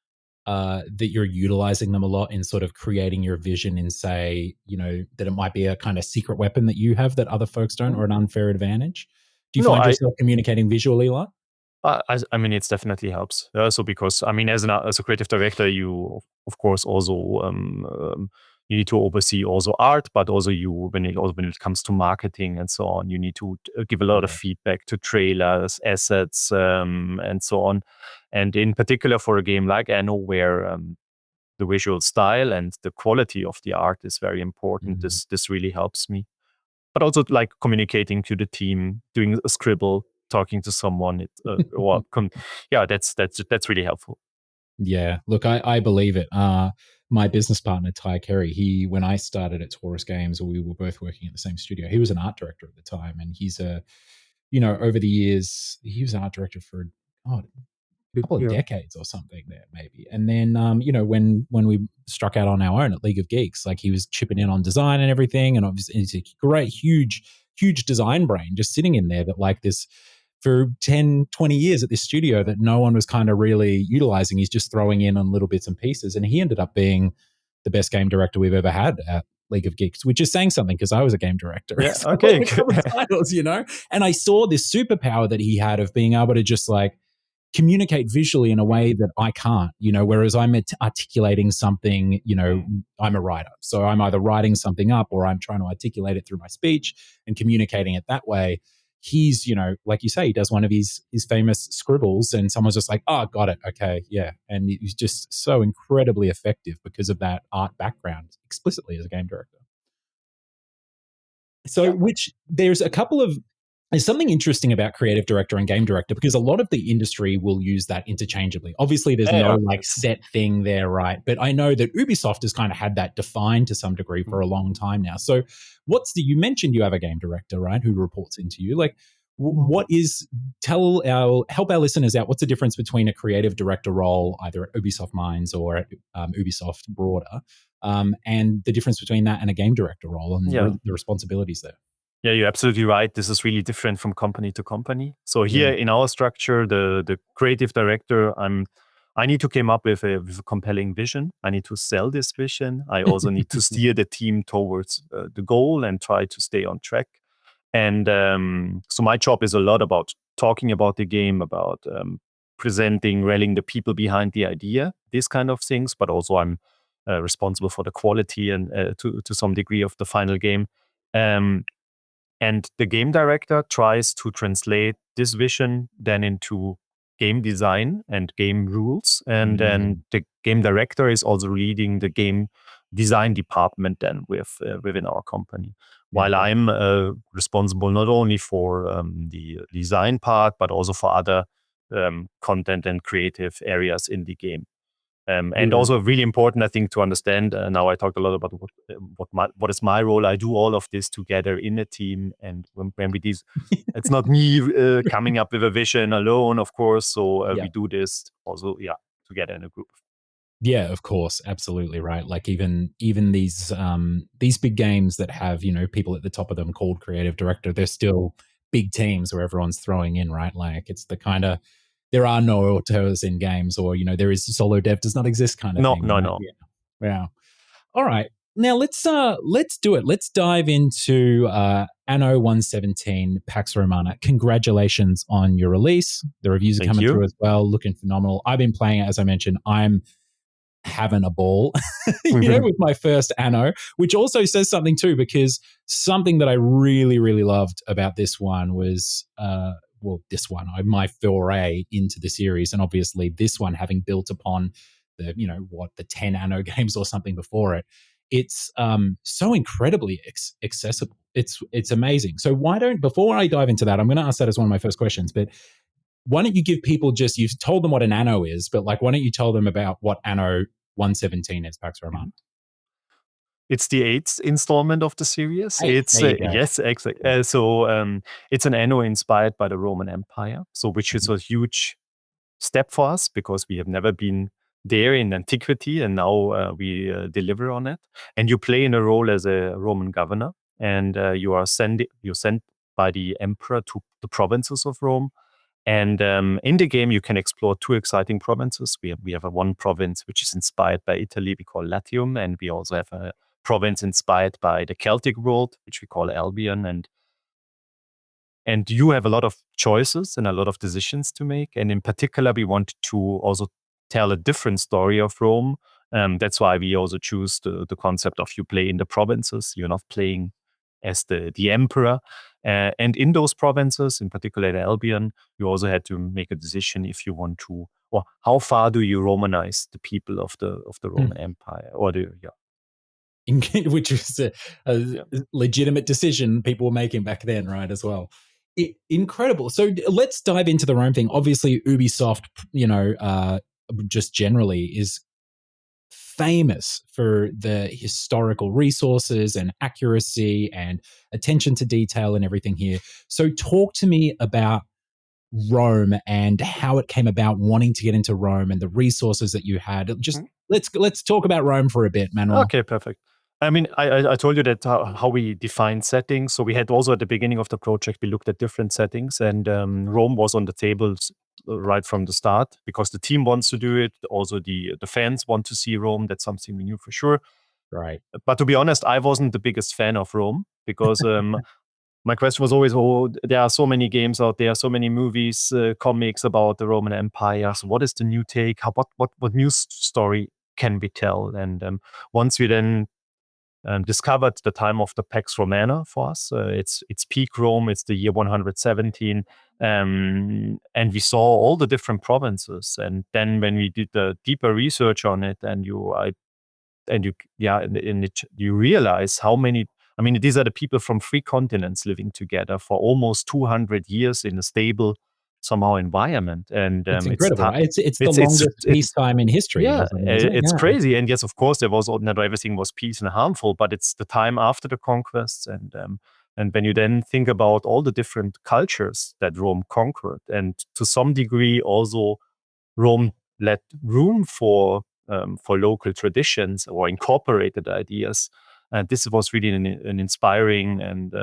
that you're utilizing them a lot in sort of creating your vision in, say, that it might be a kind of secret weapon that you have that other folks don't, or an unfair advantage? Do you No, find yourself communicating visually a lot? I mean, it definitely helps. So because I mean, as a creative director, you of course also you need to oversee also art, but also when it comes to marketing and so on, you need to give a lot of Yeah. feedback to trailers, assets, and so on. And in particular for a game like Anno, where the visual style and the quality of the art is very important, Mhm. this really helps me. But also like communicating to the team, doing a scribble, talking to someone, yeah, that's really helpful. Yeah, look, I believe it. My business partner, Ty Kerry, when I started at Taurus Games, we were both working at the same studio. He was an art director at the time, and over the years, he was an art director for, oh, a couple of decades or something there, maybe. And then, when we struck out on our own at League of Geeks, like he was chipping in on design and everything. And obviously, he's a great, huge design brain just sitting in there that like this for 10, 20 years at this studio that no one was kind of really utilizing. He's just throwing in on little bits and pieces. And he ended up being the best game director we've ever had at League of Geeks, which is saying something because I was a game director. Yeah, so okay. titles, and I saw this superpower that he had of being able to just like communicate visually in a way that I can't, whereas I'm articulating something, I'm a writer. So I'm either writing something up or I'm trying to articulate it through my speech and communicating it that way. He's, like you say, he does one of his famous scribbles and someone's just like, oh, got it. Okay. Yeah. And he's just so incredibly effective because of that art background explicitly as a game director. So, which there's something interesting about creative director and game director because a lot of the industry will use that interchangeably. Obviously, there's no set thing there, right? But I know that Ubisoft has kind of had that defined to some degree for a long time now. So you mentioned you have a game director, right, who reports into you. Like, help our listeners out. What's the difference between a creative director role, either at Ubisoft Mainz or at Ubisoft broader, and the difference between that and a game director role and the responsibilities there? Yeah, you're absolutely right. This is really different from company to company. So here in our structure, the creative director, I need to come up with a compelling vision. I need to sell this vision. I also need to steer the team towards the goal and try to stay on track. And so my job is a lot about talking about the game, about presenting, rallying the people behind the idea, these kind of things. But also I'm responsible for the quality and to some degree of the final game. And the game director tries to translate this vision then into game design and game rules. And then the game director is also leading the game design department then within our company. While I'm responsible not only for the design part, but also for other content and creative areas in the game. And also really important, I think, to understand. Now I talked a lot about what is my role. I do all of this together in a team, and when we do, it's not me coming up with a vision alone, of course. So we do this also, together in a group. Yeah, of course, absolutely right. Like even these big games that have people at the top of them called creative director, they're still big teams where everyone's throwing in, right? Like it's the kind of there are no auteurs in games, or there is solo dev does not exist kind of thing. No. Yeah. All right. Now let's do it. Let's dive into Anno 117 Pax Romana. Congratulations on your release. The reviews are coming through as well, looking phenomenal. I've been playing it, as I mentioned. I'm having a ball, with my first Anno, which also says something too, because something that I really, really loved about this one was, my foray into the series. And obviously this one having built upon the 10 Anno games or something before it. It's so incredibly accessible. It's amazing. So before I dive into that, I'm going to ask that as one of my first questions, but why don't you give people you've told them what an Anno is, but why don't you tell them about what Anno 117 is, Pax Romana? It's the 8th installment of the series. It's yes, exactly. It's an Anno inspired by the Roman Empire, which is a huge step for us because we have never been there in antiquity, and now we deliver on it. And you play in a role as a Roman governor, and you're sent by the emperor to the provinces of Rome. And in the game, you can explore 2 exciting provinces. We have one province which is inspired by Italy, we call Latium, and we also have a province inspired by the Celtic world, which we call Albion. And you have a lot of choices and a lot of decisions to make. And in particular, we want to also tell a different story of Rome. That's why we also choose the concept of you play in the provinces. You're not playing as the emperor. And in those provinces, in particular Albion, you also had to make a decision if you want to, or how far do you Romanize the people of the Roman Empire, or which was a legitimate decision people were making back then, right? As well. Incredible. So let's dive into the Rome thing. Obviously, Ubisoft, just generally is famous for the historical resources and accuracy and attention to detail and everything here. So talk to me about Rome and how it came about wanting to get into Rome and the resources that you had. Just let's talk about Rome for a bit, Manuel. Okay, perfect. I mean, I told you that how we define settings. So we had also at the beginning of the project, we looked at different settings, and Rome was on the tables right from the start because the team wants to do it. Also, the fans want to see Rome. That's something we knew for sure. Right. But to be honest, I wasn't the biggest fan of Rome because my question was always, oh, there are so many games out there, so many movies, comics about the Roman Empire. So what is the new take? What new story can we tell? And once we then discovered the time of the Pax Romana for us, it's peak Rome. It's the year 117, and we saw all the different provinces. And then when we did the deeper research on it, you realize how many. I mean, these are the people from 3 continents living together for almost 200 years in a stable, somehow environment, and It's incredible, right? It's the longest peacetime in history or something, isn't it? it's Yeah. crazy. And yes, of course, there was not everything was peace and harmful, but it's the time after the conquests, and when you then think about all the different cultures that Rome conquered, and to some degree also Rome let room for local traditions or incorporated ideas. And this was really an inspiring and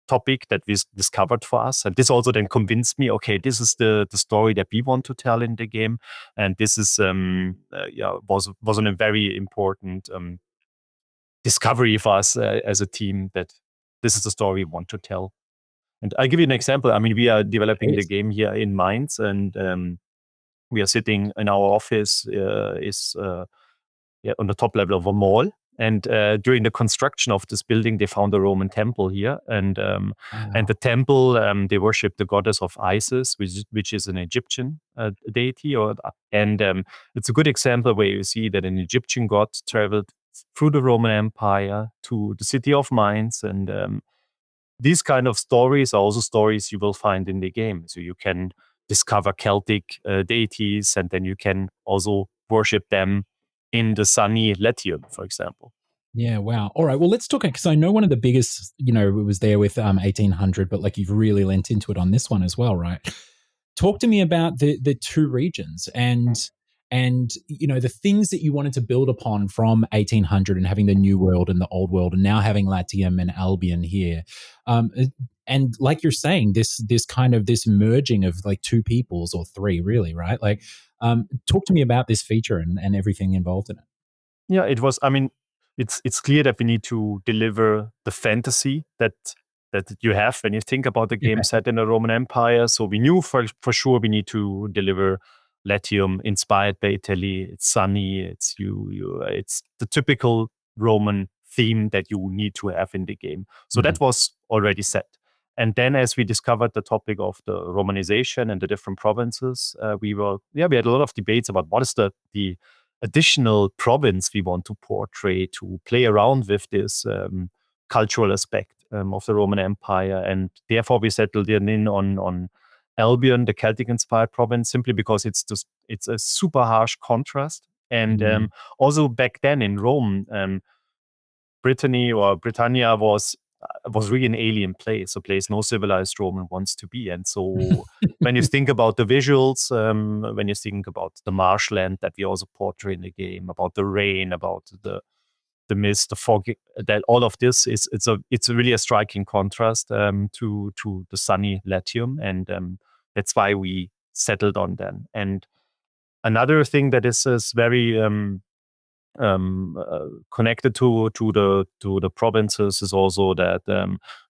topic that we discovered for us. And this also then convinced me, okay, this is the story that we want to tell in the game. And this is was a very important discovery for us as a team, that this is the story we want to tell. And I'll give you an example. I mean, we are developing the game here in Mainz, and we are sitting in our office on the top level of a mall. And during the construction of this building, they found a Roman temple here, and the temple they worship the goddess of Isis, which is an Egyptian deity. And it's a good example where you see that an Egyptian god traveled through the Roman Empire to the city of Mainz, and these kind of stories are also stories you will find in the game. So you can discover Celtic deities, and then you can also worship them in the sunny Latium, for example. Yeah, wow. All right, well, let's talk, because I know one of the biggest, it was there with 1800, but like you've really lent into it on this one as well, right? Talk to me about the 2 regions and the things that you wanted to build upon from 1800 and having the New World and the Old World, and now having Latium and Albion here. And like you're saying, this kind of this merging of like 2 peoples, or 3 really, right? Like, talk to me about this feature and everything involved in it. Yeah, it was. I mean, it's clear that we need to deliver the fantasy that you have when you think about the game set in the Roman Empire. So we knew for sure we need to deliver Latium inspired by Italy. It's sunny. It's it's the typical Roman theme that you need to have in the game. So that was already set. And then, as we discovered the topic of the Romanization and the different provinces, we had a lot of debates about what is the additional province we want to portray, to play around with this cultural aspect of the Roman Empire. And therefore we settled in on Albion, the Celtic-inspired province, simply because it's a super harsh contrast. And also back then in Rome, Brittany or Britannia was really an alien place, a place no civilized Roman wants to be. And so when you think about the visuals, when you think about the marshland that we also portray in the game, about the rain, about the mist, the fog, that all of this it's really a striking contrast to the sunny Latium, and that's why we settled on them. And another thing that is very connected to the provinces is also that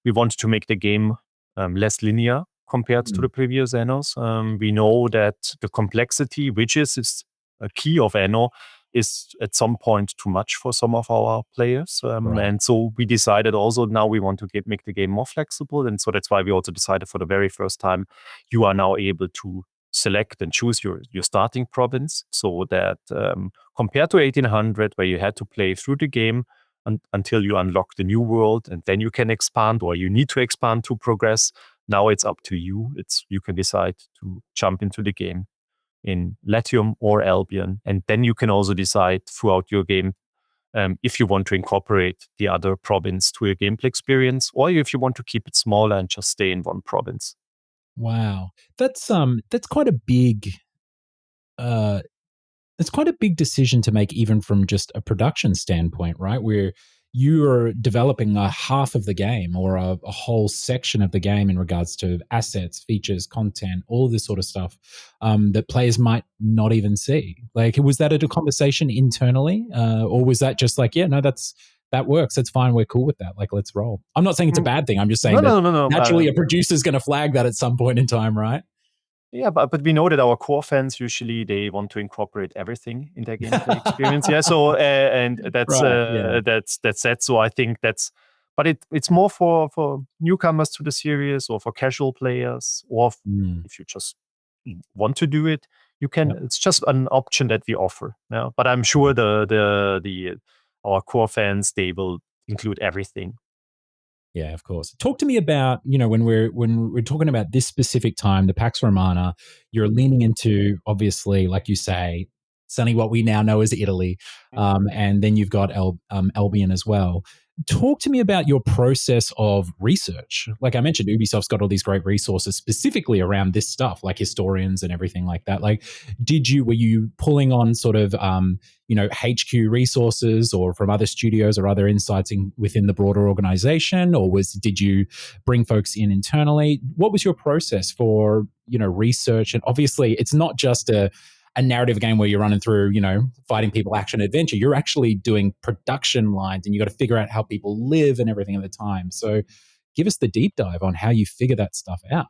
we wanted to make the game less linear compared to the previous Annos. We know that the complexity, which is a key of Anno, is at some point too much for some of our players. And so we decided also now we want to make the game more flexible. And so that's why we also decided for the very first time, you are now able to select and choose your starting province, so that compared to 1800, where you had to play through the game until you unlock the new world, and then you can expand, or you need to expand to progress. Now it's up to you. You can decide to jump into the game in Latium or Albion. And then you can also decide throughout your game if you want to incorporate the other province to your gameplay experience, or if you want to keep it smaller and just stay in one province. Wow. That's quite a big uh it's quite a big decision to make, even from just a production standpoint, right? Where you're developing a half of the game or a whole section of the game in regards to assets, features, content, all this sort of stuff that players might not even see. Like, was that a conversation internally, or was that just like, yeah, no, that works, that's fine, we're cool with that, like, let's roll? I'm not saying it's a bad thing. I'm just saying No. naturally a producer's going to flag that at some point in time, right? Yeah, but we know that our core fans usually they want to incorporate everything in their gameplay experience. Yeah, so and Right. Yeah. that's it. So I think but it's more for newcomers to the series or for casual players, or Mm. if you just want to do it, you can. Yep. It's just an option that we offer. Yeah, but I'm sure the our core fans, they will include everything. Yeah, of course. Talk to me about, when we're talking about this specific time, the Pax Romana, you're leaning into, obviously, like you say, sunny, what we now know as Italy, and then you've got Albion as well. Talk to me about your process of research. Like I mentioned, Ubisoft's got all these great resources specifically around this stuff, like historians and everything like that. Like, were you pulling on sort of HQ resources or from other studios or other insights within the broader organization, or did you bring folks in internally? What was your process for research? And obviously, it's not just a narrative game where you're running through, fighting people, action, adventure. You're actually doing production lines, and you got to figure out how people live and everything at the time. So, give us the deep dive on how you figure that stuff out.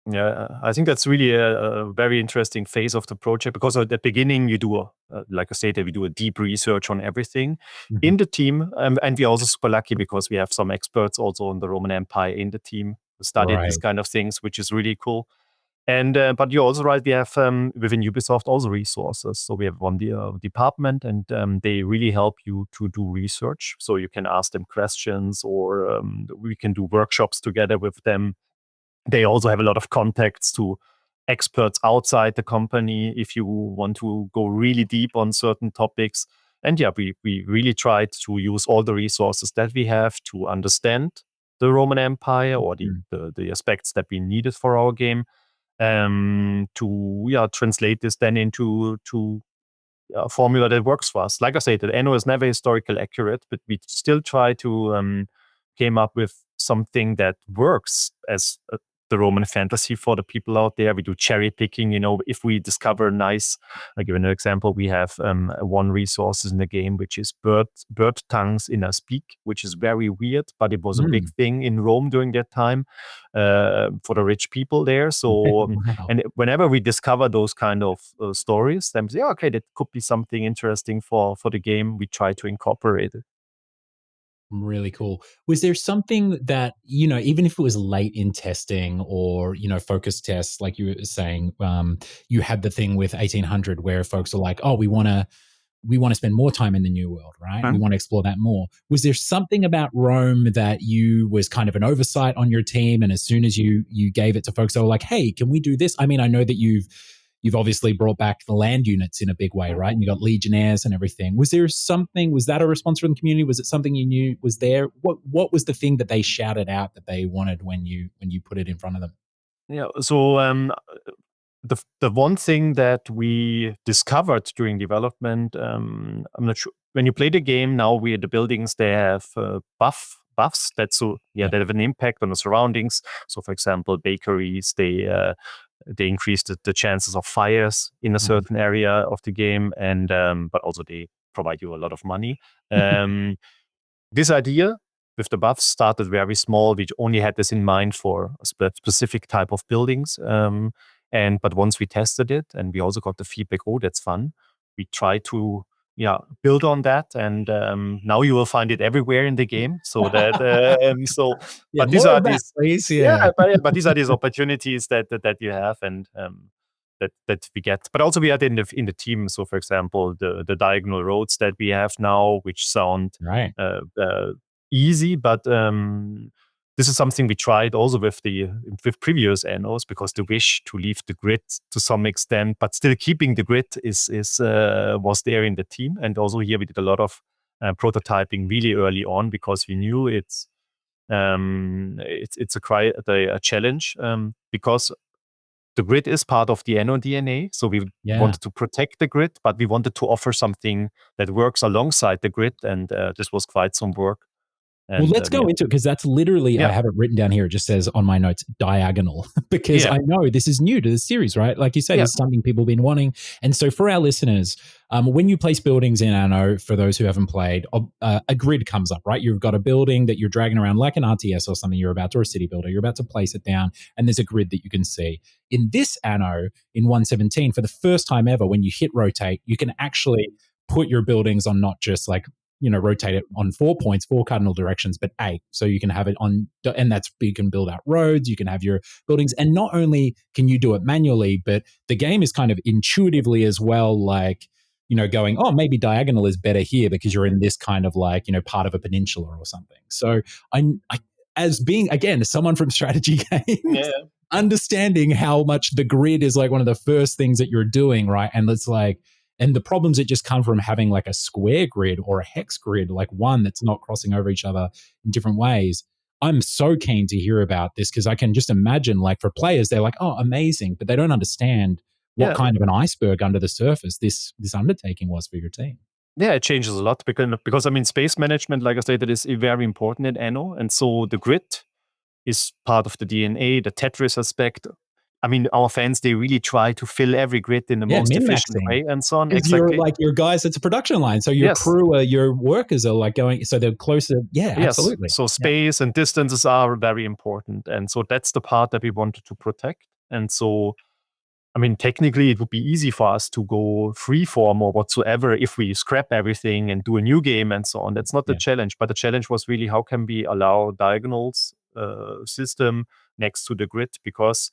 Yeah, I think that's really a very interesting phase of the project, because at the beginning you do, like I said, we do a deep research on everything Mm-hmm. in the team, and we're also super lucky because we have some experts also on the Roman Empire in the team who studied these Right. kind of things, which is really cool. And but you're also right. We have within Ubisoft also resources. So we have one department, and they really help you to do research. So you can ask them questions, or we can do workshops together with them. They also have a lot of contacts to experts outside the company if you want to go really deep on certain topics. And yeah, we really tried to use all the resources that we have to understand the Roman Empire, or the aspects that we needed for our game, to translate this then into a formula that works for us. Like I said, the Anno is never historical accurate, but we still try to came up with something that works as the Roman fantasy for the people out there. We do cherry picking. If we discover nice, I'll give an example. We have one resources in the game, which is bird tongues in a speak, which is very weird, but it was a big thing in Rome during that time for the rich people there. So, Wow. and whenever we discover those kind of stories, then we say, okay, that could be something interesting for the game. We try to incorporate it. Really cool. Was there something that, even if it was late in testing or, focus tests, like you were saying, you had the thing with 1800 where folks are like, oh, we want to spend more time in the New World, right? We want to explore that more. Was there something about Rome that you was kind of an oversight on your team, and as soon as you gave it to folks, they were like, hey, can we do this? I mean, I know that you've obviously brought back the land units in a big way, right? And you got legionnaires and everything. Was that a response from the community? Was it something you knew was there? What was the thing that they shouted out that they wanted when you put it in front of them? Yeah. So the one thing that we discovered during development, I'm not sure, when you play the game now, the buildings, they have buffs that have an impact on the surroundings. So for example, bakeries, they increase the chances of fires in a certain area of the game, and but also they provide you a lot of money. This idea with the buffs started very small. We only had this in mind for a specific type of buildings. But once we tested it and we also got the feedback, oh, that's fun. We try to build on that, and now you will find it everywhere in the game. So that Yeah, but these more are of that, these please. Yeah. but these are these opportunities that you have, and that we get. But also we had in the team. So for example, the diagonal roads that we have now, which sound Right. easy, but this is something we tried also with previous Annos, because the wish to leave the grid to some extent, but still keeping the grid was there in the team. And also here we did a lot of prototyping really early on, because we knew it's a challenge, because the grid is part of the Anno DNA. So we wanted to protect the grid, but we wanted to offer something that works alongside the grid, and this was quite some work. And, well, let's go into it, because that's literally, I have it written down here. It just says on my notes, diagonal, because I know this is new to the series, right? Like you say, this is something people have been wanting. And so for our listeners, when you place buildings in Anno, for those who haven't played, a grid comes up, right? You've got a building that you're dragging around like an RTS or something or a city builder. You're about to place it down, and there's a grid that you can see. In this Anno, in 1.17, for the first time ever, when you hit rotate, you can actually put your buildings on not just like, rotate it on 4 points, 4 cardinal directions, but 8. So you can have it on, and you can build out roads, you can have your buildings. And not only can you do it manually, but the game is kind of intuitively as well, like, going, oh, maybe diagonal is better here because you're in this kind of like, part of a peninsula or something. So I as being, again, someone from strategy games, understanding how much the grid is like one of the first things that you're doing, right? And it's like, and the problems that just come from having like a square grid or a hex grid, like one that's not crossing over each other in different ways. I'm so keen to hear about this, because I can just imagine, like, for players, they're like, oh, amazing, but they don't understand what kind of an iceberg under the surface this undertaking was for your team. Yeah, it changes a lot because I mean, space management, like I stated, is very important in Anno. And so the grid is part of the DNA, the Tetris aspect. I mean, our fans, they really try to fill every grid in the most efficient way and so on. Exactly. You're like your guys, it's a production line. So your crew, your workers are like going, so they're closer. Yeah, absolutely. So space and distances are very important. And so that's the part that we wanted to protect. And so, I mean, technically it would be easy for us to go freeform or whatsoever if we scrap everything and do a new game and so on. That's not the challenge. But the challenge was really, how can we allow diagonals system next to the grid? Because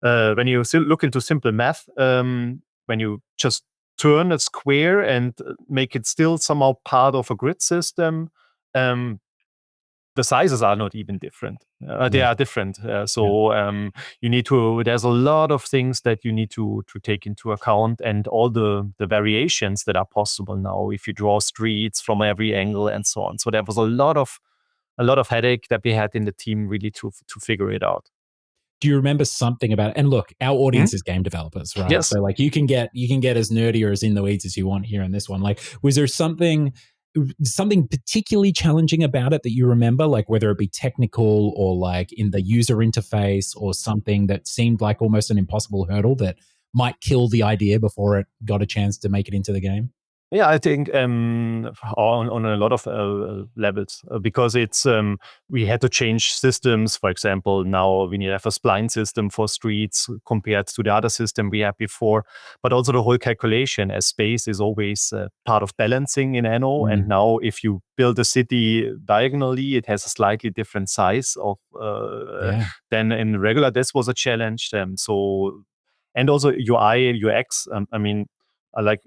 when you look into simple math, when you just turn a square and make it still somehow part of a grid system, the sizes are not even different. They are different. You need to, there's a lot of things that you need to take into account, and all the variations that are possible now if you draw streets from every angle and so on. So there was a lot of headache that we had in the team really to figure it out. Do you remember something about it? And look, our audience is game developers, right? Yes. So like you can get as nerdy or as in the weeds as you want here in this one. Like, was there something particularly challenging about it that you remember, like whether it be technical or like in the user interface, or something that seemed like almost an impossible hurdle that might kill the idea before it got a chance to make it into the game? Yeah, I think on a lot of levels, because it's we had to change systems. For example, now we need to have a spline system for streets compared to the other system we had before. But also the whole calculation, as space is always part of balancing in Anno. And now if you build a city diagonally, it has a slightly different size of than in regular. This was a challenge. And also UI, UX. I mean, I like.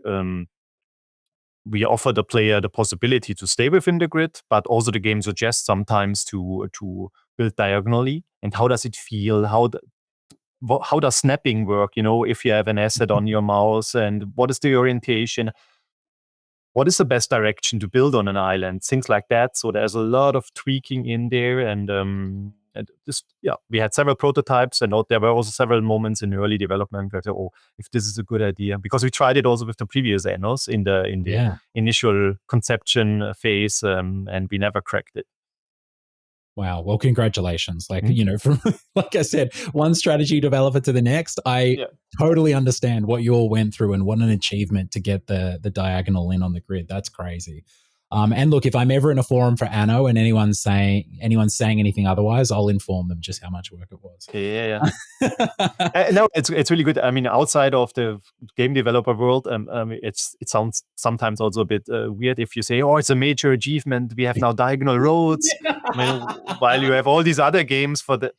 We offer the player the possibility to stay within the grid, but also the game suggests sometimes to build diagonally. And how does it feel? How does snapping work? If you have an asset on your mouse, and what is the orientation? What is the best direction to build on an island? Things like that. So there's a lot of tweaking in there, and we had several prototypes, and there were also several moments in early development where if this is a good idea, because we tried it also with the previous Annos in the initial conception phase, and we never cracked it. Wow. Well, congratulations. Like, from, like I said, one strategy developer to the next, I totally understand what you all went through, and what an achievement to get the diagonal in on the grid. That's crazy. And look, if I'm ever in a forum for Anno and anyone's saying anything otherwise, I'll inform them just how much work it was. Yeah. No, it's really good. I mean, outside of the game developer world, it sounds sometimes also a bit weird if you say, "Oh, it's a major achievement. We have now diagonal roads." I mean, while you have all these other games for the,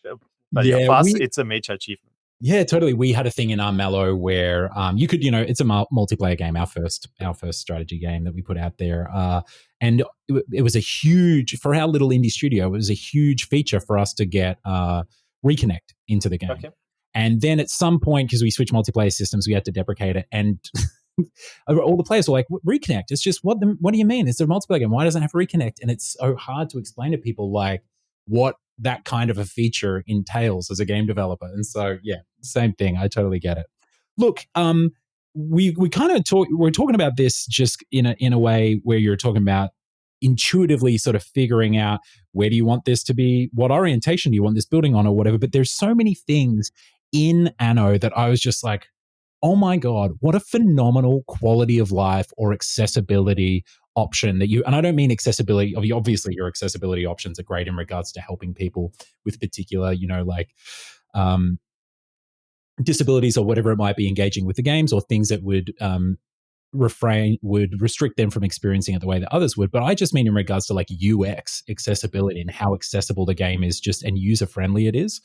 for us, it's a major achievement. Yeah, totally. We had a thing in our Mellow where you could, it's a multiplayer game, our first strategy game that we put out there, and it was a huge for our little indie studio. It was a huge feature for us to get reconnect into the game, Okay. and then at some point, because we switched multiplayer systems, we had to deprecate it, and all the players were like, "Reconnect? It's just what? What do you mean? It's a multiplayer game. Why doesn't it have reconnect?" And it's so hard to explain to people like what that kind of a feature entails as a game developer. And so, yeah, same thing. I totally get it. Look, we kind of we're talking about this just in a way where you're talking about intuitively sort of figuring out where do you want this to be, what orientation do you want this building on, or whatever. But there's so many things in Anno that I was just like, oh my God, what a phenomenal quality of life or accessibility option that you, and I don't mean accessibility, obviously your accessibility options are great in regards to helping people with particular, like disabilities or whatever it might be engaging with the games, or things that would restrict them from experiencing it the way that others would. But I just mean in regards to like UX accessibility and how accessible the game is just and user friendly it is.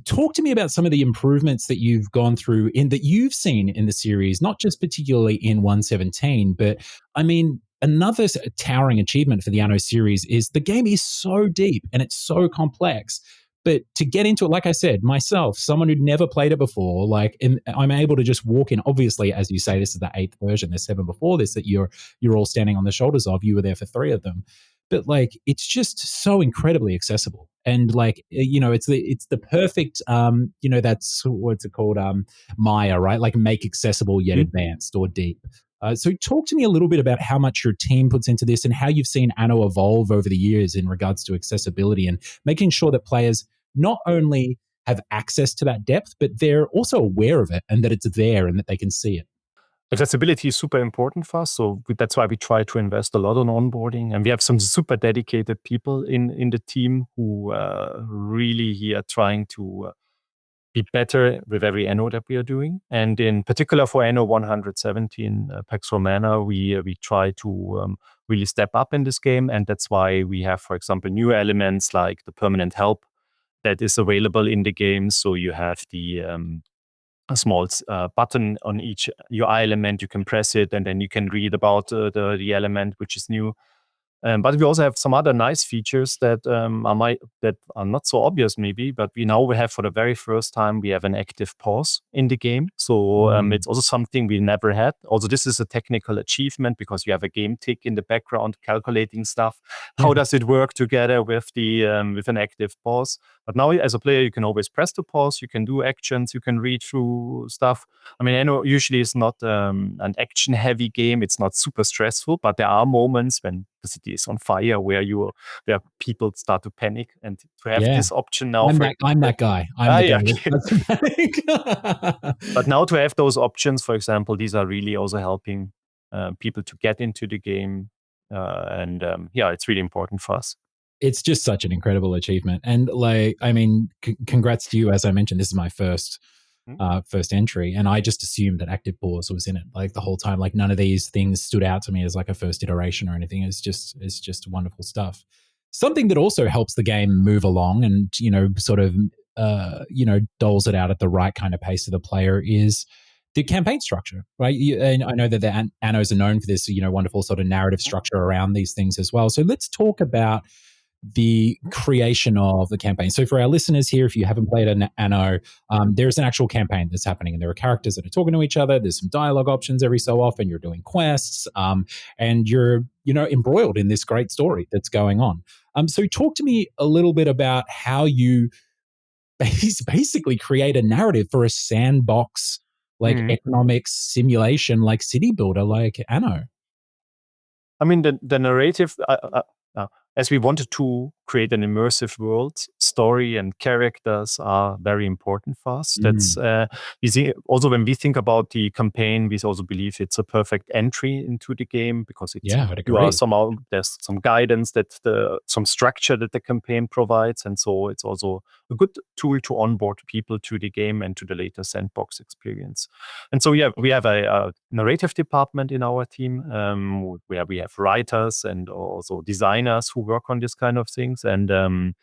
Talk to me about some of the improvements that you've gone through that you've seen in the series, not just particularly in 117, but I mean, another towering achievement for the Anno series is the game is so deep and it's so complex. But to get into it, like I said, myself, someone who'd never played it before, I'm able to just walk in. Obviously, as you say, this is the 8th version. There's 7 before this that you're all standing on the shoulders of. You were there for 3 of them. But like it's just so incredibly accessible, and it's the perfect that's what's it called, Maya, right? Like make accessible yet advanced or deep. So talk to me a little bit about how much your team puts into this and how you've seen Anno evolve over the years in regards to accessibility and making sure that players not only have access to that depth, but they're also aware of it and that it's there and that they can see it. Accessibility is super important for us, so that's why we try to invest a lot on onboarding, and we have some super dedicated people in the team who really here trying to be better with every Anno that we are doing. And in particular for Anno 117, Pax Romana, we try to really step up in this game, and that's why we have, for example, new elements like the permanent help that is available in the game. So you have a small button on each UI element. You can press it, and then you can read about the element which is new. But we also have some other nice features that are not so obvious maybe, but we have for the very first time, we have an active pause in the game. So it's also something we never had. Also, this is a technical achievement because you have a game tick in the background calculating stuff. How does it work together with with an active pause? But now as a player, you can always press the pause, you can do actions, you can read through stuff. I mean, Anno usually is not an action-heavy game. It's not super stressful, but there are moments when the city is on fire where people start to panic, and to have this option now I'm that guy. I'm the guy. But now to have those options, for example, these are really also helping people to get into the game, it's really important for us. It's just such an incredible achievement, and congrats to you. As I mentioned, this is my first entry, and I just assumed that active pause was in it like the whole time. Like none of these things stood out to me as like a first iteration or anything. It's just wonderful stuff. Something that also helps the game move along and sort of doles it out at the right kind of pace to the player is the campaign structure, right? And I know that the Annos are known for this wonderful sort of narrative structure around these things as well. So let's talk about the creation of the campaign. So for our listeners here, if you haven't played an Anno, there's an actual campaign that's happening, and there are characters that are talking to each other. There's some dialogue options every so often. You're doing quests, and you're embroiled in this great story that's going on. So talk to me a little bit about how you basically create a narrative for a sandbox economics simulation like city builder like Anno. I mean, the narrative, as we wanted to create an immersive world, story and characters are very important for us. That's we see also when we think about the campaign, we also believe it's a perfect entry into the game because there's some guidance some structure that the campaign provides, and so it's also a good tool to onboard people to the game and to the later sandbox experience. And so we have a narrative department in our team where we have writers and also designers who work on this kind of things. And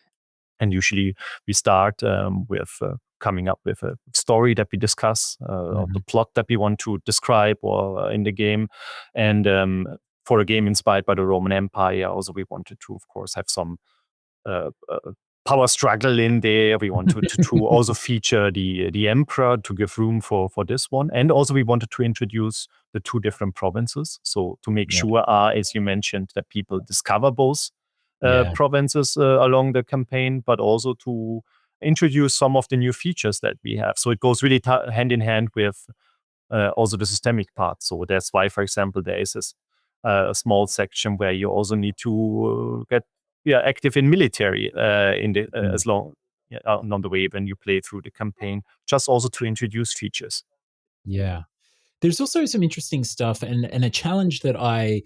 And usually we start with coming up with a story that we discuss, or the plot that we want to describe or in the game. And for a game inspired by the Roman Empire, also we wanted to, of course, have some power struggle in there. We wanted to also feature the emperor to give room for this one. And also we wanted to introduce the two different provinces. So to make sure, as you mentioned, that people discover both provinces along the campaign, but also to introduce some of the new features that we have. So it goes really hand in hand with also the systemic part. So that's why, for example, there is a small section where you also need to get active in military in the as long on the way when you play through the campaign, just also to introduce features. Yeah. There's also some interesting stuff and a challenge that I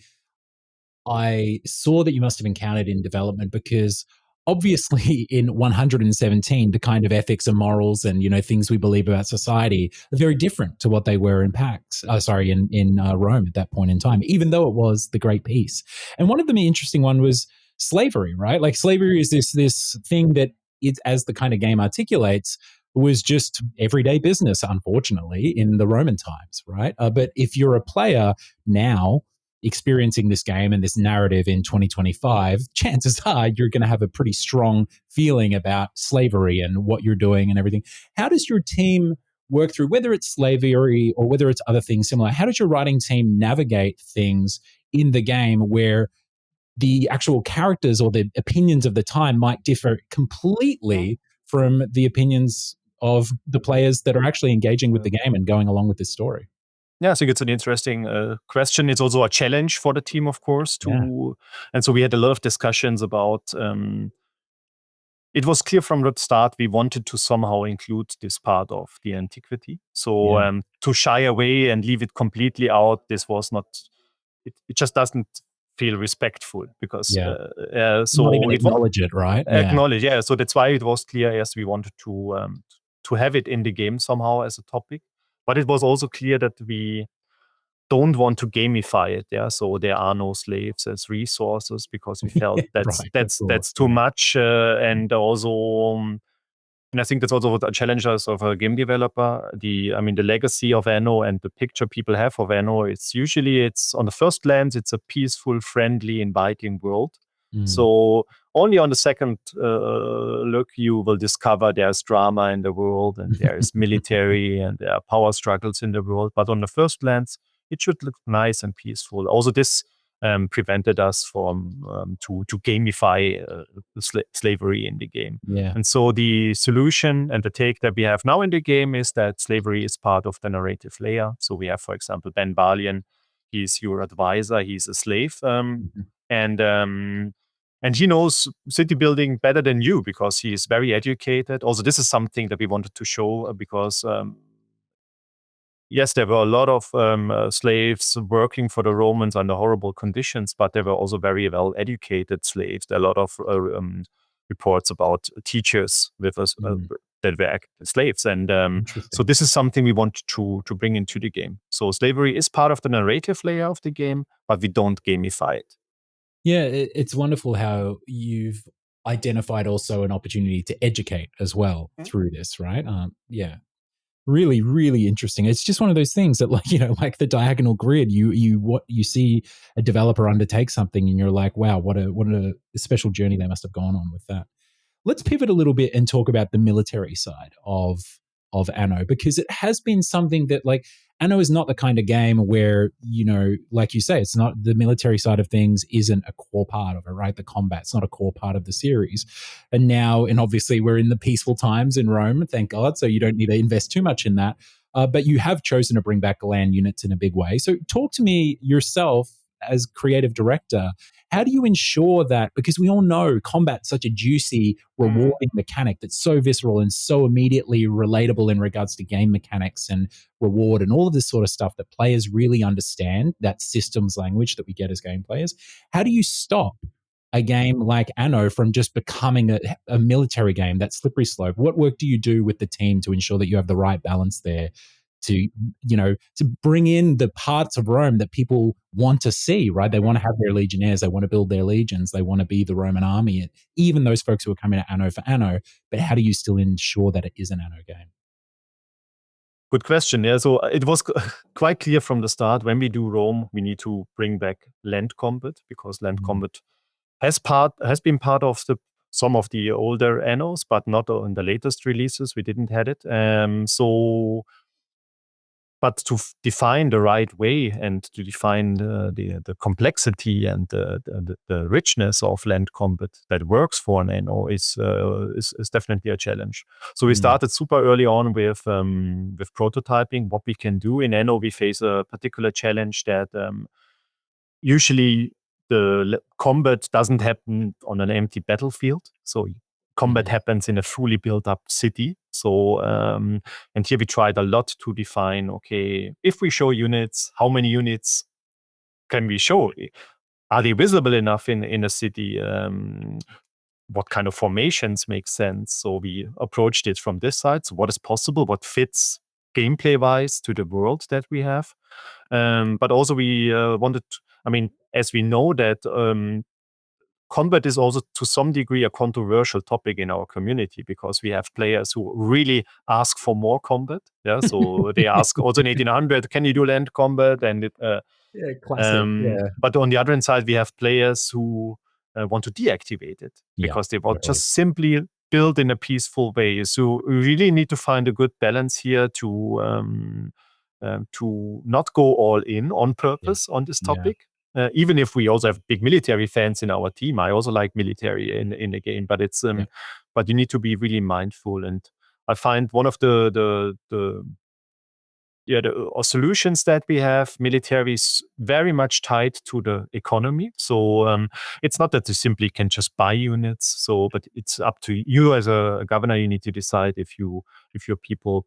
saw that you must have encountered in development, because obviously in 117 the kind of ethics and morals and things we believe about society are very different to what they were in in Rome at that point in time, even though it was the Great Peace. And one of the interesting one was slavery, right? Like slavery is this thing that it, as the kind of game articulates, was just everyday business, unfortunately, in the Roman times, right? But if you're a player now experiencing this game and this narrative in 2025, chances are you're going to have a pretty strong feeling about slavery and what you're doing and everything. How does your team work through, whether it's slavery or whether it's other things similar, how does your writing team navigate things in the game where the actual characters or the opinions of the time might differ completely from the opinions of the players that are actually engaging with the game and going along with this story? Yeah, I think it's an interesting question. It's also a challenge for the team, of course. And so we had a lot of discussions about. It was clear from the start we wanted to somehow include this part of the antiquity. So to shy away and leave it completely out, this was not. It just doesn't feel respectful because so not even acknowledge it, right? Acknowledge, yeah. So that's why it was clear. Yes, we wanted to have it in the game somehow as a topic. But it was also clear that we don't want to gamify it. Yeah, so there are no slaves as resources because we felt that's too much, and also, and I think that's also what challenges of a game developer. The legacy of Anno and the picture people have of Anno, it's on the first glance, it's a peaceful, friendly, inviting world. So only on the second look, you will discover there's drama in the world and there is military and there are power struggles in the world. But on the first glance, it should look nice and peaceful. Also, this prevented us from to gamify slavery in the game. And so the solution and the take that we have now in the game is that slavery is part of the narrative layer. So we have, for example, Ben Balian. He's your advisor. He's a slave, and he knows city building better than you because he is very educated. Also, this is something that we wanted to show because yes, there were a lot of slaves working for the Romans under horrible conditions, but there were also very well-educated slaves. There are a lot of reports about teachers with us that were slaves. And so this is something we want to bring into the game. So slavery is part of the narrative layer of the game, but we don't gamify it. Yeah, it's wonderful how you've identified also an opportunity to educate as well through this, right? Really, really interesting. It's just one of those things that, like the diagonal grid. You see a developer undertake something, and you're like, wow, what a special journey they must have gone on with that. Let's pivot a little bit and talk about the military side of Anno, because it has been something that, like, Anno is not the kind of game where, like you say, it's not, the military side of things isn't a core part of it, right? The combat's not a core part of the series. And obviously we're in the peaceful times in Rome, thank God, so you don't need to invest too much in that. But you have chosen to bring back land units in a big way. So talk to me yourself as creative director. How do you ensure that, because we all know combat's such a juicy, rewarding mechanic that's so visceral and so immediately relatable in regards to game mechanics and reward and all of this sort of stuff that players really understand, that systems language that we get as game players. How do you stop a game like Anno from just becoming a military game, that slippery slope? What work do you do with the team to ensure that you have the right balance there to to bring in the parts of Rome that people want to see, right? They want to have their legionnaires, they want to build their legions, they want to be the Roman army, even those folks who are coming to Anno for Anno. But how do you still ensure that it is an Anno game? Good question. Yeah, so it was quite clear from the start, when we do Rome, we need to bring back land combat, because land combat has been part of some of the older Annos, but not in the latest releases. We didn't have it. But to define the right way and to define the complexity and the richness of land combat that works for an Anno is definitely a challenge. So we started super early on with prototyping what we can do. In Anno, we face a particular challenge that usually the combat doesn't happen on an empty battlefield. So combat happens in a fully built up city. So, and here we tried a lot to define, okay, if we show units, how many units can we show? Are they visible enough in a city? What kind of formations make sense? So we approached it from this side. So what is possible? What fits gameplay-wise to the world that we have? But also we wanted, as we know that combat is also to some degree a controversial topic in our community, because we have players who really ask for more combat. Yeah, so they ask also in 1800, can you do land combat? And Classic. But on the other hand side, we have players who want to deactivate it because they want just simply build in a peaceful way. So we really need to find a good balance here to not go all in on purpose on this topic. Even if we also have big military fans in our team, I also like military in the game, but it's but you need to be really mindful. And I find one of the solutions that we have, military, is very much tied to the economy. So it's not that you simply can just buy units. So, but it's up to you as a governor. You need to decide if your people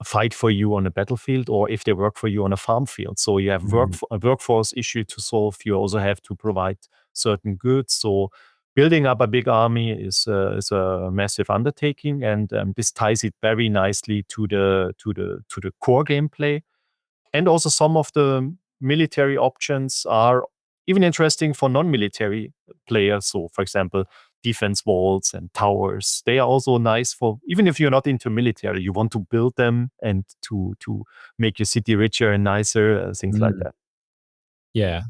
fight for you on a battlefield or if they work for you on a farm field. So you have a workforce issue to solve. You also have to provide certain goods. So building up a big army is a massive undertaking, and this ties it very nicely to the core gameplay. And also some of the military options are even interesting for non-military players. So, for example, defense walls and towers, they are also nice for, even if you're not into military, you want to build them and to make your city richer and nicer, things like that. Yeah,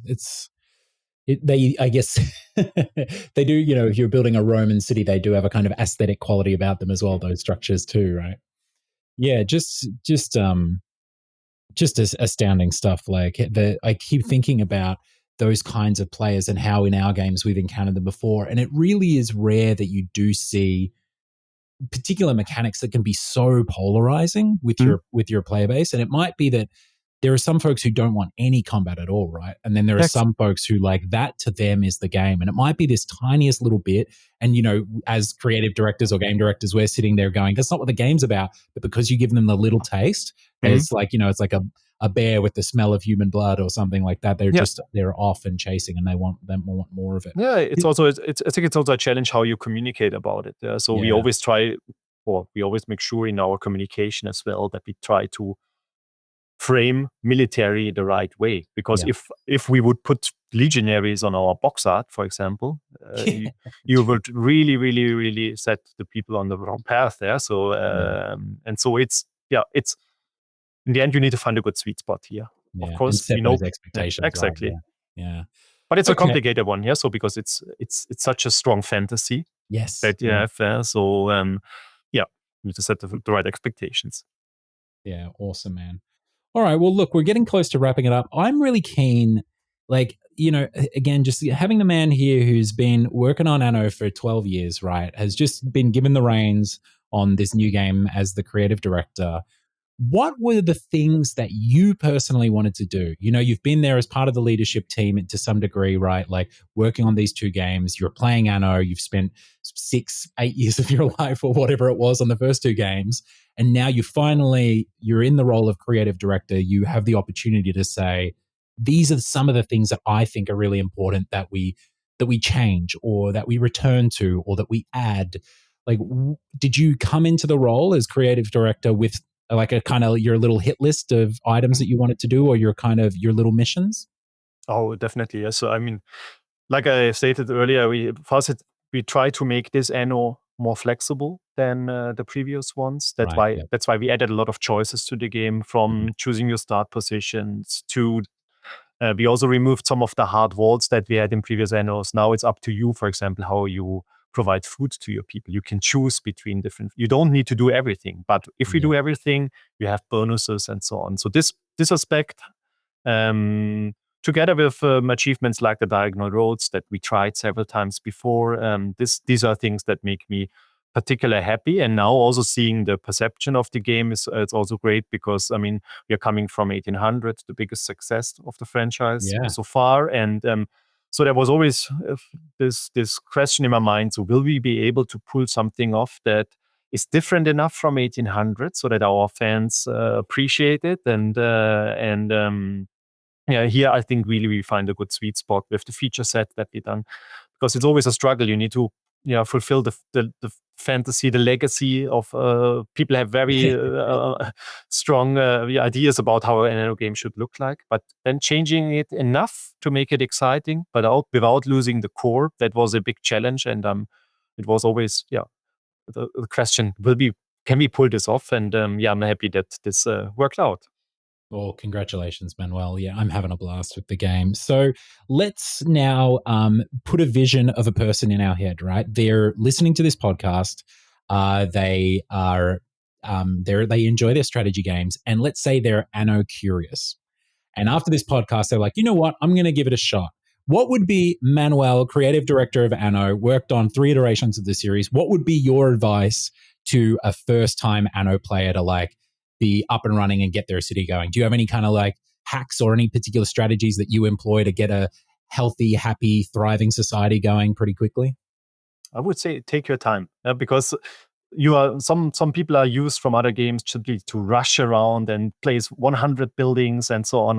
I guess they do, if you're building a Roman city, they do have a kind of aesthetic quality about them as well, those structures too, right? Yeah, just astounding stuff. I keep thinking about those kinds of players and how in our games we've encountered them before. And it really is rare that you do see particular mechanics that can be so polarizing with your player base. And it might be that there are some folks who don't want any combat at all, right? And then there are some folks who, like, that to them is the game. And it might be this tiniest little bit. And, as creative directors or game directors, we're sitting there going, that's not what the game's about. But because you give them the little taste, it's like, it's like a bear with the smell of human blood or something like that. They're off and chasing, and they want more of it. Yeah, I think it's also a challenge how you communicate about it. So we always make sure in our communication as well that we try to frame military the right way, because if we would put legionaries on our box art, for example, you would really, really, really set the people on the wrong path there. So and so it's in the end you need to find a good sweet spot here. Of course, those expectations. Exactly. Yeah. But it's a complicated one, so because it's such a strong fantasy. Yes. That you have there. So you need to set the right expectations. Yeah, awesome, man. All right, well, look, we're getting close to wrapping it up. I'm really keen, again, just having the man here who's been working on Anno for 12 years, right, has just been given the reins on this new game as the creative director. What were the things that you personally wanted to do? You've been there as part of the leadership team to some degree, right? Like working on these two games. You're playing Anno. You've spent 6-8 years of your life or whatever it was on the first two games. And now you're in the role of creative director. You have the opportunity to say, these are some of the things that I think are really important that we change, or that we return to, or that we add. Like, did you come into the role as creative director with like a kind of your little hit list of items that you wanted to do, or your kind of your little missions? Oh, definitely. Yes. So I mean, like I stated earlier, we try to make this Anno more flexible than the previous ones. Right. Yeah. That's why we added a lot of choices to the game, from choosing your start positions to we also removed some of the hard walls that we had in previous Annos. Now it's up to you, for example, how you provide food to your people. You can choose between different. You don't need to do everything, but if we Yeah. do everything, you have bonuses and so on. So this aspect, together with achievements like the diagonal roads that we tried several times before, these are things that make me particularly happy. And now also seeing the perception of the game is it's also great, because I mean, we are coming from 1800, the biggest success of the franchise Yeah. so far, and so there was always this question in my mind: so will we be able to pull something off that is different enough from 1800 so that our fans appreciate it? And yeah, here I think really we find a good sweet spot with the feature set that we done, because it's always a struggle. You need to fulfill the fantasy, the legacy of people have very strong ideas about how an anno game should look like, but then changing it enough to make it exciting, but without losing the core. That was a big challenge, and it was always the question: can we pull this off? And I'm happy that this worked out. Well, congratulations, Manuel. Yeah, I'm having a blast with the game. So let's now put a vision of a person in our head, right? They're listening to this podcast. They are they enjoy their strategy games, and let's say they're Anno curious. And after this podcast, they're like, you know what? I'm going to give it a shot. What would be Manuel, creative director of Anno, worked on 3 iterations of the series? What would be your advice to a first-time Anno player to like be up and running and get their city going? Do you have any kind of like hacks or any particular strategies that you employ to get a healthy, happy, thriving society going pretty quickly? I would say take your time, because some people are used from other games to rush around and place 100 buildings and so on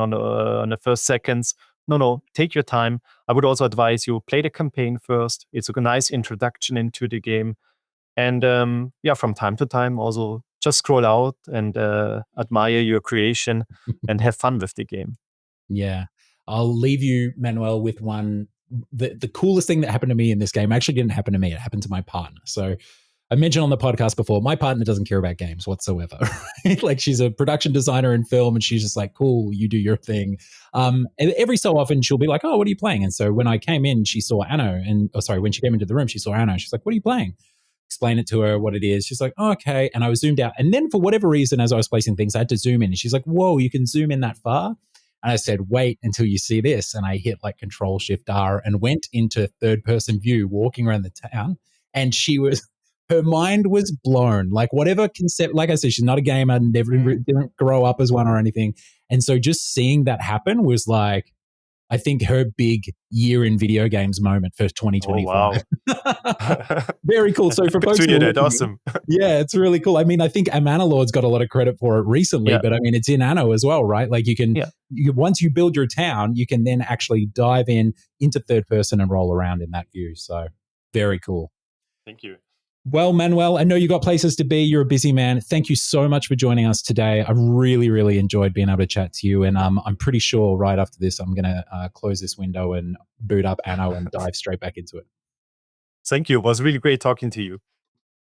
the first seconds. No, take your time. I would also advise you play the campaign first. It's a nice introduction into the game, and from time to time also just scroll out and admire your creation and have fun with the game. Yeah. I'll leave you, Manuel, with one. The coolest thing that happened to me in this game actually didn't happen to me. It happened to my partner. So I mentioned on the podcast before, my partner doesn't care about games whatsoever. Right? Like, she's a production designer in film, and she's just like, cool, you do your thing. And every so often she'll be like, oh, what are you playing? And so when I came in, she saw Anno, when she came into the room, she saw Anno. She's like, what are you playing? Explain it to her what it is. She's like, oh, okay. And I was zoomed out. And then for whatever reason, as I was placing things, I had to zoom in. And she's like, whoa, you can zoom in that far? And I said, wait until you see this. And I hit like Control-Shift-R and went into third-person view, walking around the town. And her mind was blown. Like, whatever concept, like I said, she's not a gamer, didn't grow up as one or anything. And so just seeing that happen was like, I think her big year in video games moment for 2025. Oh, wow. Very cool. So for folks who are awesome. yeah, it's really cool. I mean, I think Amanalord's got a lot of credit for it recently, but I mean, it's in Anno as well, right? Like, once you build your town, you can then actually dive into third person and roll around in that view. So very cool. Thank you. Well, Manuel, I know you got places to be. You're a busy man. Thank you so much for joining us today. I really, really enjoyed being able to chat to you. And I'm pretty sure right after this, I'm going to close this window and boot up Anno and dive straight back into it. Thank you. It was really great talking to you.